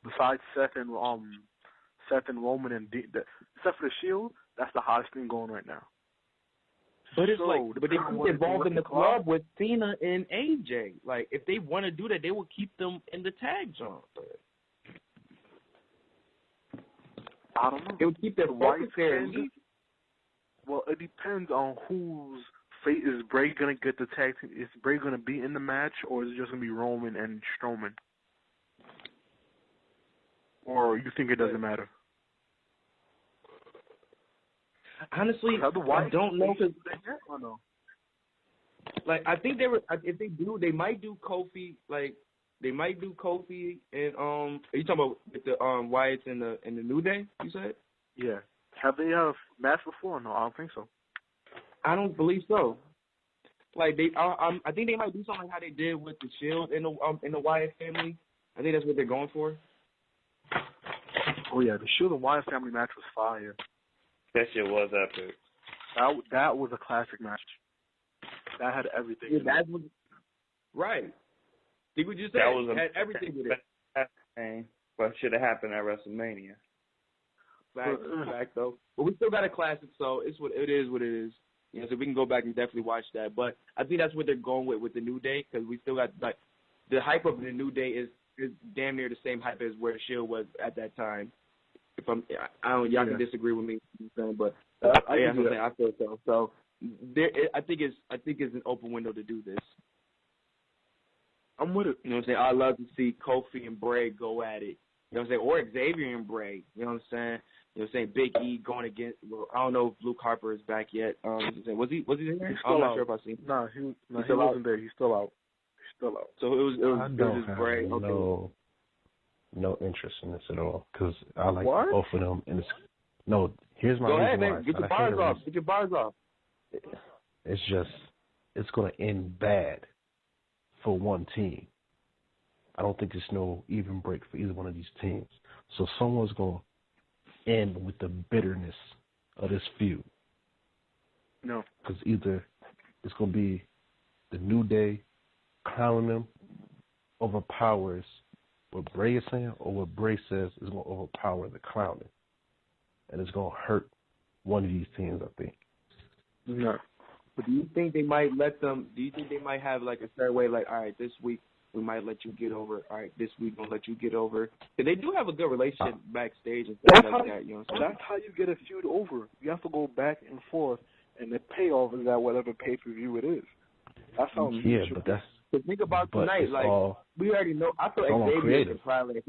Besides Seth and Roman and except for the Shield, that's the hottest thing going right now. But it's but they keep involved in the club with Cena and AJ. Like, if they want to do that, they will keep them in the tag zone. I don't know. It would keep their focus there. Well, it depends on whose fate is Bray gonna get the tag team. Is Bray gonna be in the match, or is it just gonna be Roman and Strowman? Or you think it doesn't matter? Honestly, I don't know. Like, I think if they do, they might do Kofi. Like, they might do Kofi and Are you talking about with the Wyatts and the New Day? You said? Yeah. Have they matched before? No, I don't think so. I don't believe so. Like, I think they might do something like how they did with the Shield in the Wyatt family. I think that's what they're going for. Oh yeah, the Shield and Wyatt family match was fire. That shit was epic. That was a classic match. That had everything. Yeah, that's what, right. See what you said? That had everything with it. But should have happened at WrestleMania. Fact though. But we still got a classic, so it's what it is. You know, so we can go back and definitely watch that. But I think that's what they're going with the New Day, because we still got, like, the hype of the New Day is damn near the same hype as where Shield was at that time. If y'all can disagree with me, but I feel so. So I think it's an open window to do this. I'm with it. You know what I'm saying? I'd love to see Kofi and Bray go at it. You know what I'm saying? Or Xavier and Bray. You know what I'm saying? You know, saying Big E going against. Well, I don't know if Luke Harper is back yet. Was he there? I'm not sure if I've seen him. No, he wasn't there. He's still out. So it was just Bray. No interest in this at all because I like what? both of them. And here's my Go reason ahead, man. why. Get your bars off. Get your bars off. It's just it's going to end bad for one team. I don't think it's no even break for either one of these teams. So someone's going to end with the bitterness of this feud. No. Because either it's going to be the New Day clowning them overpowers what Bray is saying, or what Bray says is going to overpower the clowning. And it's going to hurt one of these teams, I think. No. But do you think they might have like a fair way, like, all right, this week we might let you get over. All right, this week we'll let you get over. Because they do have a good relationship backstage and stuff like that. You know what I'm saying? That's how you get a feud over. You have to go back and forth, and the payoff is at whatever pay-per-view it is. That's how it yeah, but that's... But think about tonight, like, we already know. I feel Xavier could probably,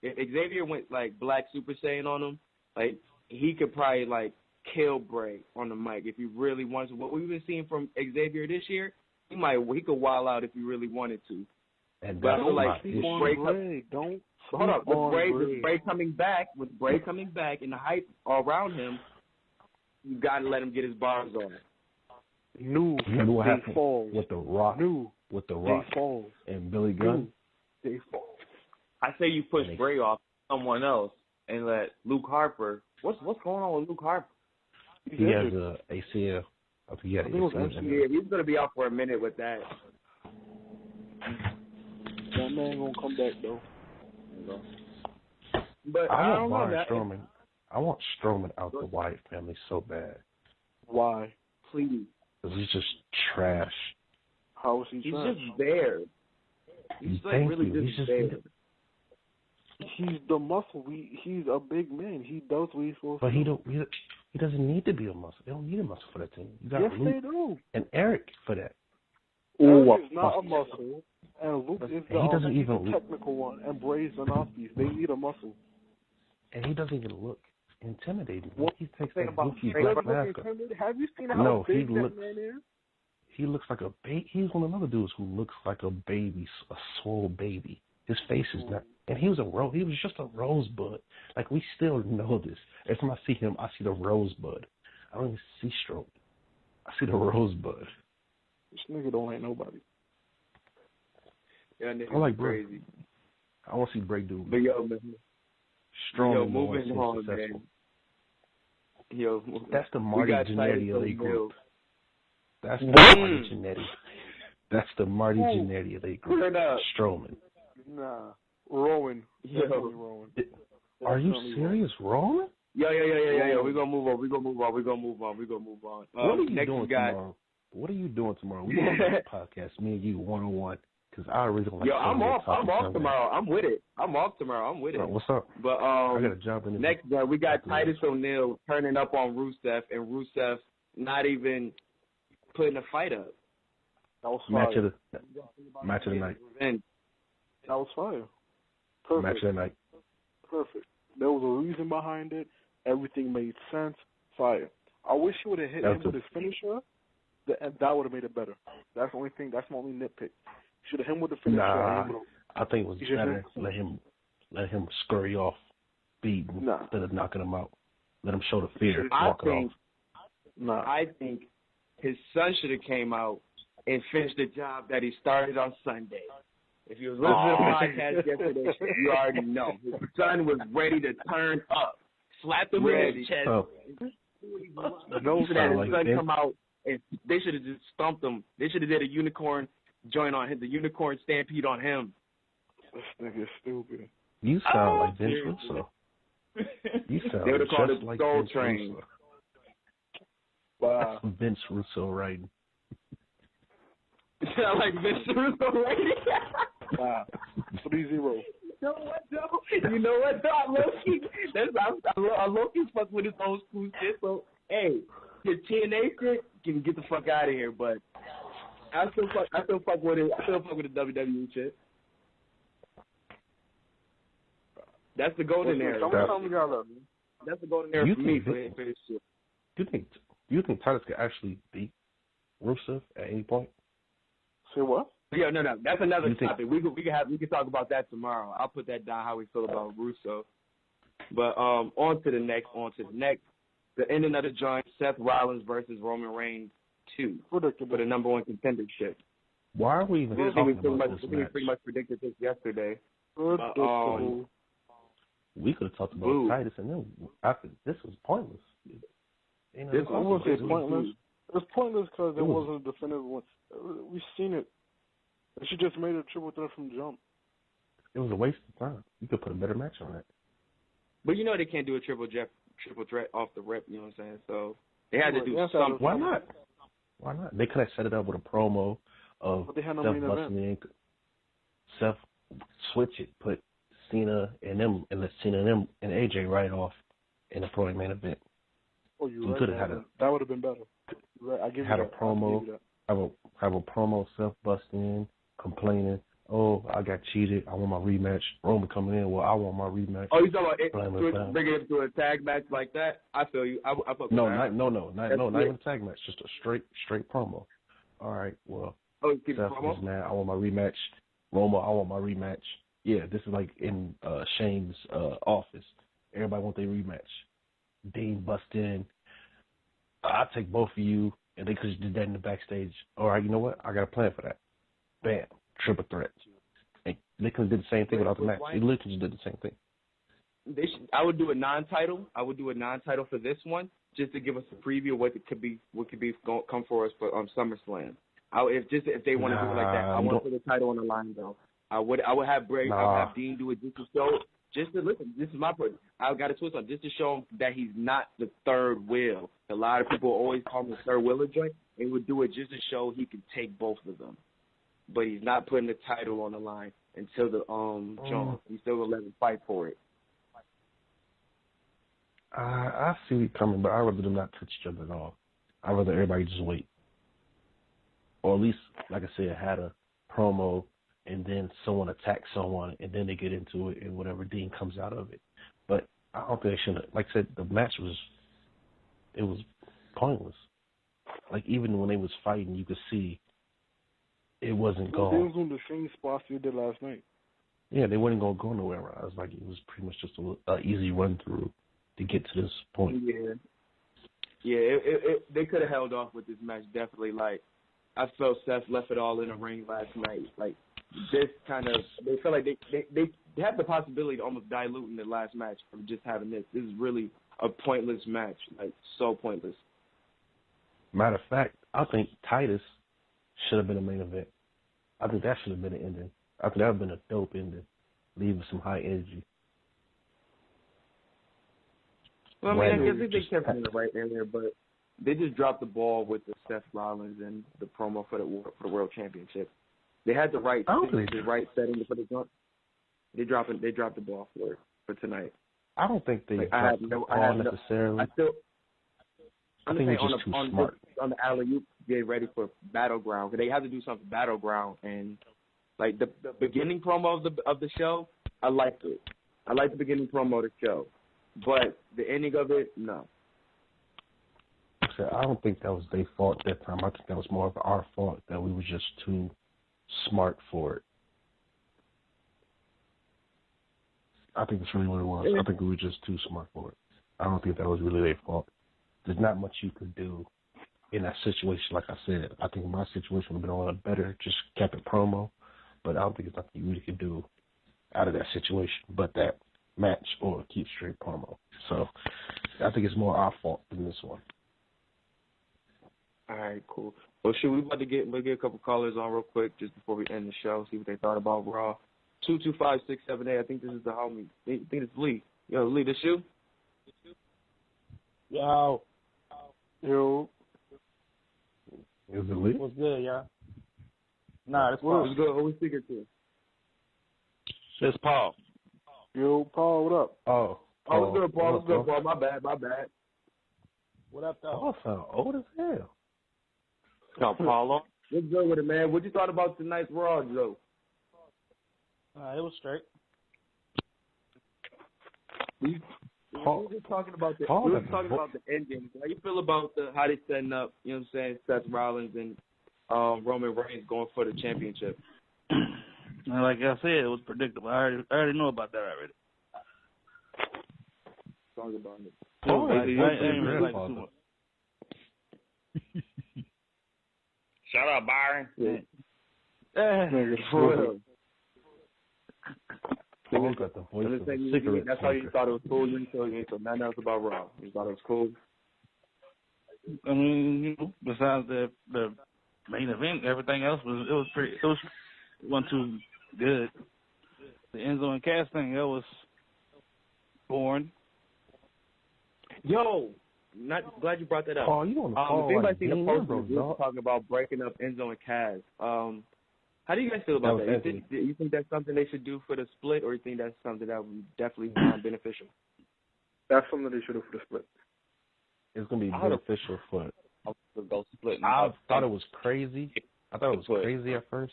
if Xavier went, like, Black Super Saiyan on him, like, he could probably, like, kill Bray on the mic if he really wants to. What we've been seeing from Xavier this year, he could wild out if he really wanted to. And but I feel like Bray with Bray coming back and the hype around him, you got to let him get his bars on. Remember what happened with The Rock? With The Rock and Billy Gunn? They fall. I say you push Bray off someone else and let Luke Harper. What's going on with Luke Harper? He has a ACL. I think he had an ACL. Yeah, he's going to be out for a minute with that. That man gonna come back though. But I want Strowman. I want Strowman out the Wyatt family so bad. Why? Please. Because he's just trash. How is he trash? He's just there. He's like really just there. He's the muscle. He's a big man. He does what he's supposed to do. But he doesn't need to be a muscle. They don't need a muscle for that team. You got yes, Luke they do. And Eric for that. Eric is not a muscle, and Luke is the technical one, and Bray's the mouthpiece. They need a muscle. And he doesn't even look intimidating. What he takes that goofy black mask. Have you seen how big that man is? He looks like a baby. He's one of the other dudes who looks like a baby, a swole baby. His face is not. And he was just a rosebud. Like, we still know this. Every time I see him, I see the rosebud. I don't even see Strowman. I see the rosebud. This nigga don't like nobody. Yeah, I like Bray. Crazy. I want to see Bray do. But yo, man. Strowman moving on, man. Yo, that's the Marty Jannetty of the group. That's the Marty Jannetty. That's the Marty Jannetty of the group. Strowman. Nah, Rowan. Rowan. Are you serious, Rowan? Yeah. We're gonna move on. What are you doing tomorrow? What are you doing tomorrow? We're going to do a podcast, me and you, 101, because I really don't like I'm off tomorrow. I'm with it. What's up? But I got a job in next we got Titus O'Neil turning up on Rusev, and Rusev not even putting a fight up. That was fire. Match of the night. That was fire. Perfect. Match of the night. Perfect. There was a reason behind it. Everything made sense. Fire. I wish he would have hit him with his finisher. That would have made it better. That's the only thing. That's my only nitpick. Should have hit him with the finisher. I think it was better let him scurry off, beating instead of knocking him out. Let him show the fear. I think his son should have came out and finished the job that he started on Sunday. If you was listening to the podcast yesterday, you already know. His son was ready to turn up. Slapped him in his chest. His son come out, and they should have just stumped him. They should have did a unicorn joint on him, the unicorn stampede on him. This nigga's stupid. You sound like Vince Russo. You sound they would have called it like Soul Vince Train. Russo. Wow. That's Vince Russo writing. You sound like Vince Russo writing. Wow. 3-0. You know what, though? I low-key fuck with his old school shit, so, hey, his TNA shit can get the fuck out of here, but I still fuck with it. I still fuck with the WWE shit. That's the golden era. How much time we got left? That's the golden era for me for his shit. Do you think Titus could actually beat Rusev at any point? Say what? Yeah, no. That's another topic. We can talk about that tomorrow. I'll put that down how we feel about Rusev. But on to the next. The ending of the joint: Seth Rollins versus Roman Reigns 2 for the number one contendership. Why are we even talking about this match? We pretty much predicted this yesterday. We could have talked about Titus, and then after this was pointless. You know, I wouldn't say pointless. It was pointless because there wasn't a definitive one. We've seen it. She just made a triple threat from jump. It was a waste of time. You could put a better match on that. But you know they can't do a triple threat off the rep. You know what I'm saying? So they had to do something. Why not? They could have set it up with a promo of Seth busting in. Seth switch it, put Cena and them, and let Cena and them and AJ right off in the pro main event. Oh, you could have had that would have been better. Right, I give you that. Promo. Have a promo. Seth busting in, complaining. Oh, I got cheated. I want my rematch. Roman coming in. Well, I want my rematch. Oh, you talking about bringing it to a tag match like that? I feel you. I fuck no, with that. Not even a tag match. Just a straight promo. All right. Well, Seth is mad. I want my rematch. Roman, I want my rematch. Yeah, this is like in Shane's office. Everybody want their rematch. Dean bust in. I'll take both of you, and they could have did that in the backstage. All right, you know what? I got a plan for that. Bam. Triple threat. And they could have did the same thing without the match. They literally did the same thing. I would do a non-title. For this one, just to give us a preview of what could be come for us for SummerSlam. If they want to do it like that, I want to put the title on the line though. I would have Bray. I would have Dean do it just to show. Just to listen. This is my point. I got to twist on just to show him that he's not the third wheel. A lot of people always call him the third wheeler joint, and would do it just to show he can take both of them. But he's not putting the title on the line until the John. He's still gonna let him fight for it. I see it coming, but I'd rather them not touch each other at all. I'd rather everybody just wait. Or at least, like I said, had a promo and then someone attacks someone and then they get into it and whatever Dean comes out of it. But I don't think they should have. Like I said, the match was pointless. Like even when they was fighting, you could see it wasn't going. They was on the same spots they did last night. Yeah, they weren't going to go nowhere. I was like, it was pretty much just an easy run through to get to this point. Yeah. They could have held off with this match definitely. Like I felt Seth left it all in the ring last night. Like this kind of, they feel like they have the possibility of almost diluting the last match from just having this. This is really a pointless match, like so pointless. Matter of fact, I think Titus should have been a main event. I think that should have been an ending. I think that would have been a dope ending, leaving some high energy. Well, I mean, I guess they kept it in the right area, but they just dropped the ball with the Seth Rollins and the promo for the World Championship. They had the right setting for the jump. They dropped the ball for tonight. I don't think they dropped the ball necessarily. I think they're just too smart. On the alley-oop, get ready for Battleground. Because they have to do something Battleground. And, like, the beginning promo of the show, I liked it. I liked the beginning promo of the show. But the ending of it, no. I don't think that was their fault that time. I think that was more of our fault that we were just too smart for it. I think that's really what it was. I think we were just too smart for it. I don't think that was really their fault. There's not much you could do in that situation, like I said. I think my situation would have been a lot better, just kept it promo, but I don't think there's nothing you really could do out of that situation but that match or keep straight promo. So I think it's more our fault than this one. All right, cool. Well, we're about to get a couple callers on real quick just before we end the show, see what they thought about Raw. 225-678, I think this is the homie. I think it's Lee. Yo, Lee, this you? Yo. Is it Lee? What's good, y'all? Nah, that's Paul. What's good? Who we speaking to? It's Paul. Yo, Paul, what up? Oh, what's good, Paul? What's good, Paul? My bad. What up, though? Paul sound old as hell. No, Paulo. What's good with it, man? What you thought about tonight's Raw, Joe? It was straight. we were just talking about the ending. How you feel about how they setting up? You know what I'm saying? Seth Rollins and Roman Reigns going for the championship. Like I said, it was predictable. I already know about that already. Talk about it. I ain't really like too much. Shut up, Byron. Yeah. Got the voice of a cigarette that's how you thought it was cool. You didn't know nothing else about Raw. You thought it was cool. I mean, besides the main event, everything else wasn't too good. The Enzo and Cass thing, that was boring. Yo, glad you brought that up. Oh, you on the call? If anybody seen the post, we were talking about breaking up Enzo and Cass. How do you guys feel about that? You think that's something they should do for the split, or you think that's something that would definitely be beneficial? That's something they should do for the split. It's gonna be beneficial for it. Split. I thought it was crazy. I thought it was crazy at first.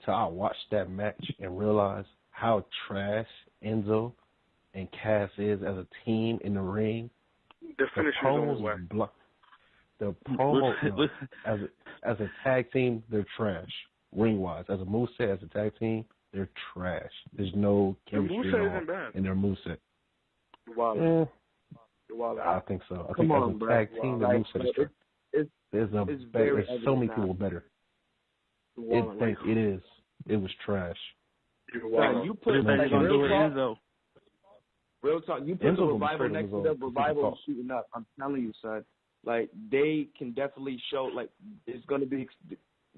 Till I watched that match and realized how trash Enzo and Cass is as a team in the ring. The promos as a tag team, they're trash. Ring wise, as a moveset, as a tag team, they're trash. There's no chemistry in their moveset. Wow. I think so. I think as a tag team, the moveset is trash. There's so many people better. It is. It was trash. You put real talk. You put the Revival next to the Revival shooting up. I'm telling you, son. Like, they can definitely show, like, it's going to be,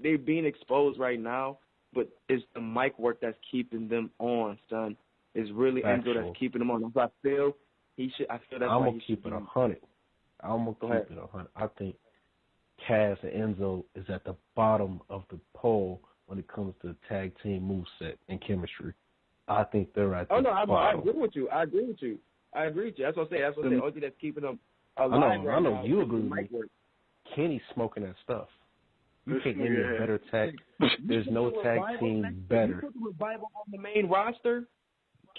they're being exposed right now, but it's the mic work that's keeping them on, son. It's really Enzo that's keeping them on. So I feel that's I'm going to keep it 100. I'm going to keep it 100. I think Cass and Enzo is at the bottom of the pole when it comes to tag team moveset and chemistry. I think they're at the bottom. I agree with you. That's what I'm saying. That's the only thing that's keeping them alive. I know you agree with me. Kenny's smoking that stuff. You can't give me a better tag. There's no tag team better. You put the Revival on the main roster.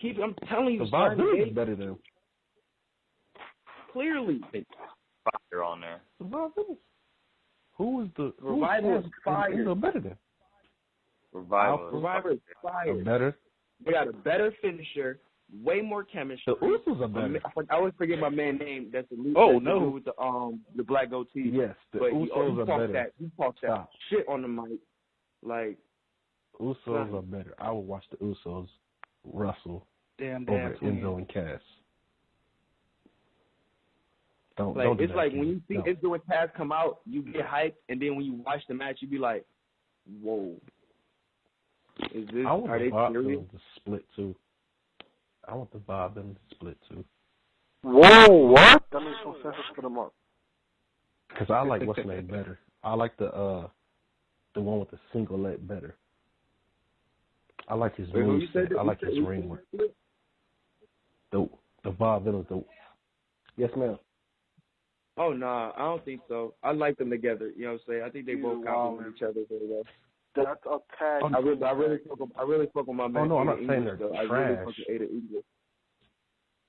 I'm telling you, Revival is better than. Clearly, they're on there. Revival. Who is the Revival? Is fire. Better than Revival is fire. Better. They got a better finisher, way more chemistry. The Usos are better. I always forget my man's name. That's the dude with the black goatee. Yes, the Usos are better. He talks that shit on the mic. Like, Usos are better. I would watch the Usos wrestle over Enzo and Cass. Don't do it's that, like when you see Enzo and Cass come out, you get hyped, and then when you watch the match, you be like, whoa. Is this? Are they serious? To split too. I want the Bob them to split too. Whoa, what? That makes no sense to put them up. Because I like what's name better. I like the one with the single leg better. I like his moveset. I like his ring work. The Bob Villains. Yes, ma'am. Oh no, I don't think so. I like them together. You know what I'm saying? I think they both complement each other very well. That's a tag. I really fuck with my man. Oh no, I'm not saying they're trash. I really fuck with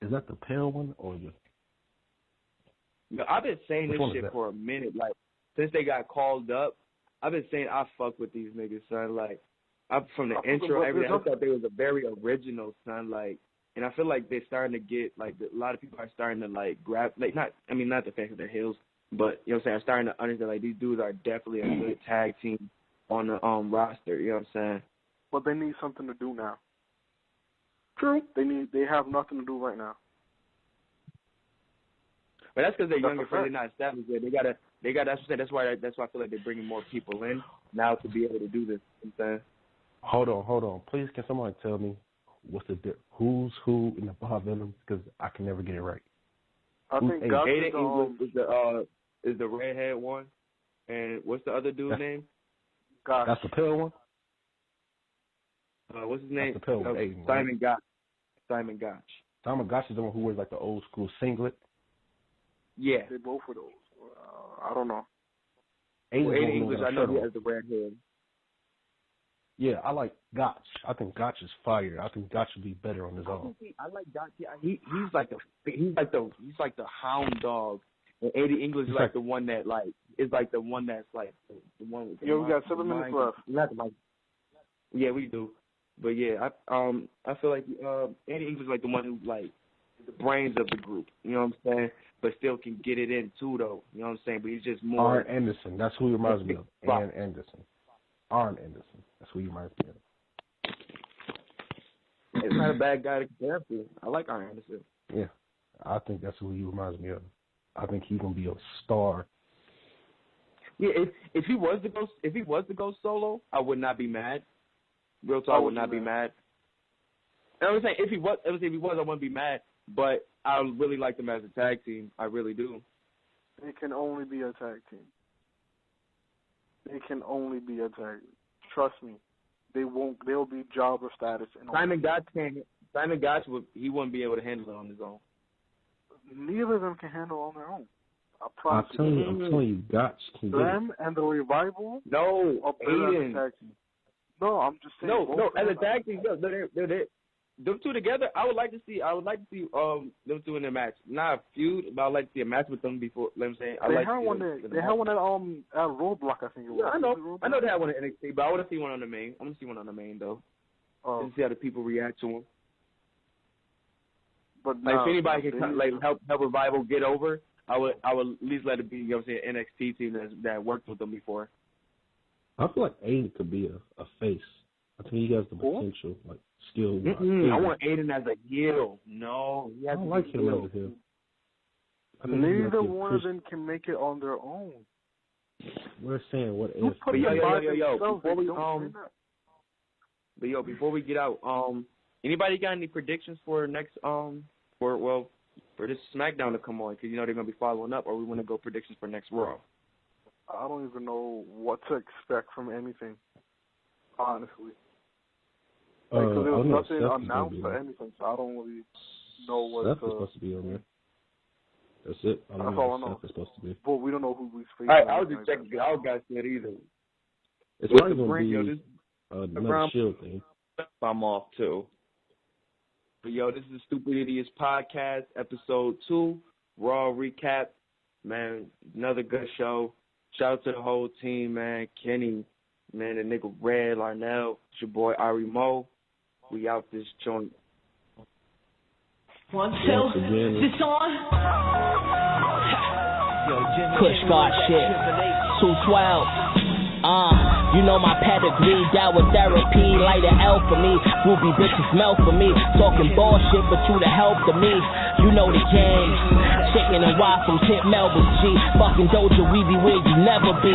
Is that the pale one or the? No, I've been saying this shit for a minute. Like, since they got called up, I've been saying I fuck with these niggas, son. Like, from the intro, everything. I thought they was a very original, son. Like, and I feel like they're starting to get, like, a lot of people are starting to, like, grab, like, not the fact that they're heels, but, you know what I'm saying, I'm starting to understand, like, these dudes are definitely a good tag team on the roster, you know what I'm saying? But they need something to do now. True. They have nothing to do right now. But that's because they're young and they're not established yet. They gotta. That's why I feel like they're bringing more people in now to be able to do this. You know what I'm saying? Hold on. Please, can someone tell me what's the who's who in the Bob Villains? Because I can never get it right. I think Aiden is the redhead one, and what's the other dude's name? Gosh. That's the pale one. What's his name? That's the pale one. Aiden, Simon Gotch. Simon Gotch is the one who wears like the old school singlet. Yeah. They both of those. I don't know. Aiden English, I know he has the red hair. Yeah, I like Gotch. I think Gotch is fire. I think Gotch would be better on his own. I like Gotch. Yeah, he's like the hound dog. And Eddie English is like the one that like is like the one that's like the one with the we got 7 minutes left. Yeah, we do. But yeah, I feel like Eddie English is like the one who like the brains of the group. You know what I'm saying? But still can get it in too though. You know what I'm saying? But he's just more. Arn Anderson. That's who he reminds me of. Arn Anderson. Arn Anderson. That's who he reminds me of. It's not a bad guy to compare to. I like Arn Anderson. Yeah, I think that's who he reminds me of. I think he's gonna be a star. Yeah, if he was to go solo, I would not be mad. Real talk, I would not be mad. And I'm saying if he was, I wouldn't be mad. But I really like them as a tag team. I really do. It can only be a tag team. It can only be a tag. Trust me, they won't. They'll be jobber status. Simon Gotch he wouldn't be able to handle it on his own. Neither of them can handle on their own. I I'm telling you, Gotch can do them and the Revival. No, Aiden. Tag team. No, I'm just saying. No, as a tag team, they're them two together. I would like to see them two in a match. Not a feud, but I'd like to see a match with them before. Let me say, they had one at Roadblock, I think it was. Yeah, I know they had one at NXT, but I want to see one on the main. I want to see one on the main though. To see how the people react to them. But like if anybody can help Revival get over, I would at least let it be, you know what I'm saying, NXT team that worked with them before. I feel like Aiden could be a face. I think he has the potential, like skill. I want Aiden as a heel. No, I don't like him as a heel. Neither one of them can make it on their own. We're saying what if? Before we get out, anybody got any predictions for next for this SmackDown to come on? Because you know they're gonna be following up, or we want to go predictions for next Raw. I don't even know what to expect from anything, honestly. Because there was nothing announced or anything, so I don't really know what Seth is supposed to be on there. That's it. That's all I know. Seth is supposed to be. But we don't know who we's facing. I was just checking. I don't got that either. It's probably going to be another Shield thing. I'm off too. But this is the Stupid Idiots Podcast, episode 2, Raw recap. Man, another good show. Shout out to the whole team, man. Kenny, man, the nigga Red, Larnell, it's your boy Ari Mo. We out this joint. 1, 2, this on? Kush God shit. 212. You know my pedigree, that was therapy, light an L for me, groovy bitches smell for me, talking bullshit but you the help to me, you know the game, chicken and waffles, hit Melbourne G, fucking Doja, we be where you never be,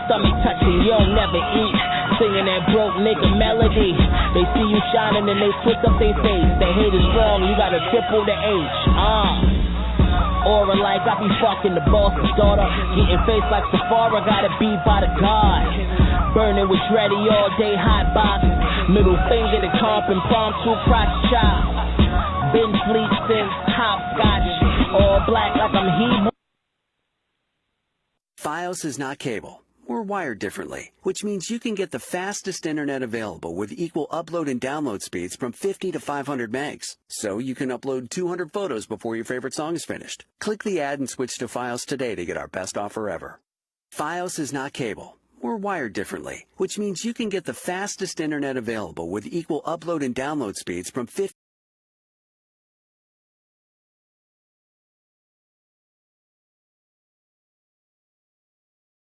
stomach touching, you don't never eat, singing that broke nigga melody, they see you shining and they twist up their face, they hate is wrong, you gotta triple the H, Aura like I be fucking the boss's daughter. Getting face like Safari, gotta be by the God. Burning with Dreddy all day, hot box. Middle finger to comp impromptu crotch chop. Been fleet since hopscotch. All black like I'm Hebrew. Fios is not cable. We're wired differently, which means you can get the fastest internet available with equal upload and download speeds from 50 to 500 megs. So you can upload 200 photos before your favorite song is finished. Click the ad and switch to Fios today to get our best offer ever. Fios is not cable. We're wired differently, which means you can get the fastest internet available with equal upload and download speeds from 50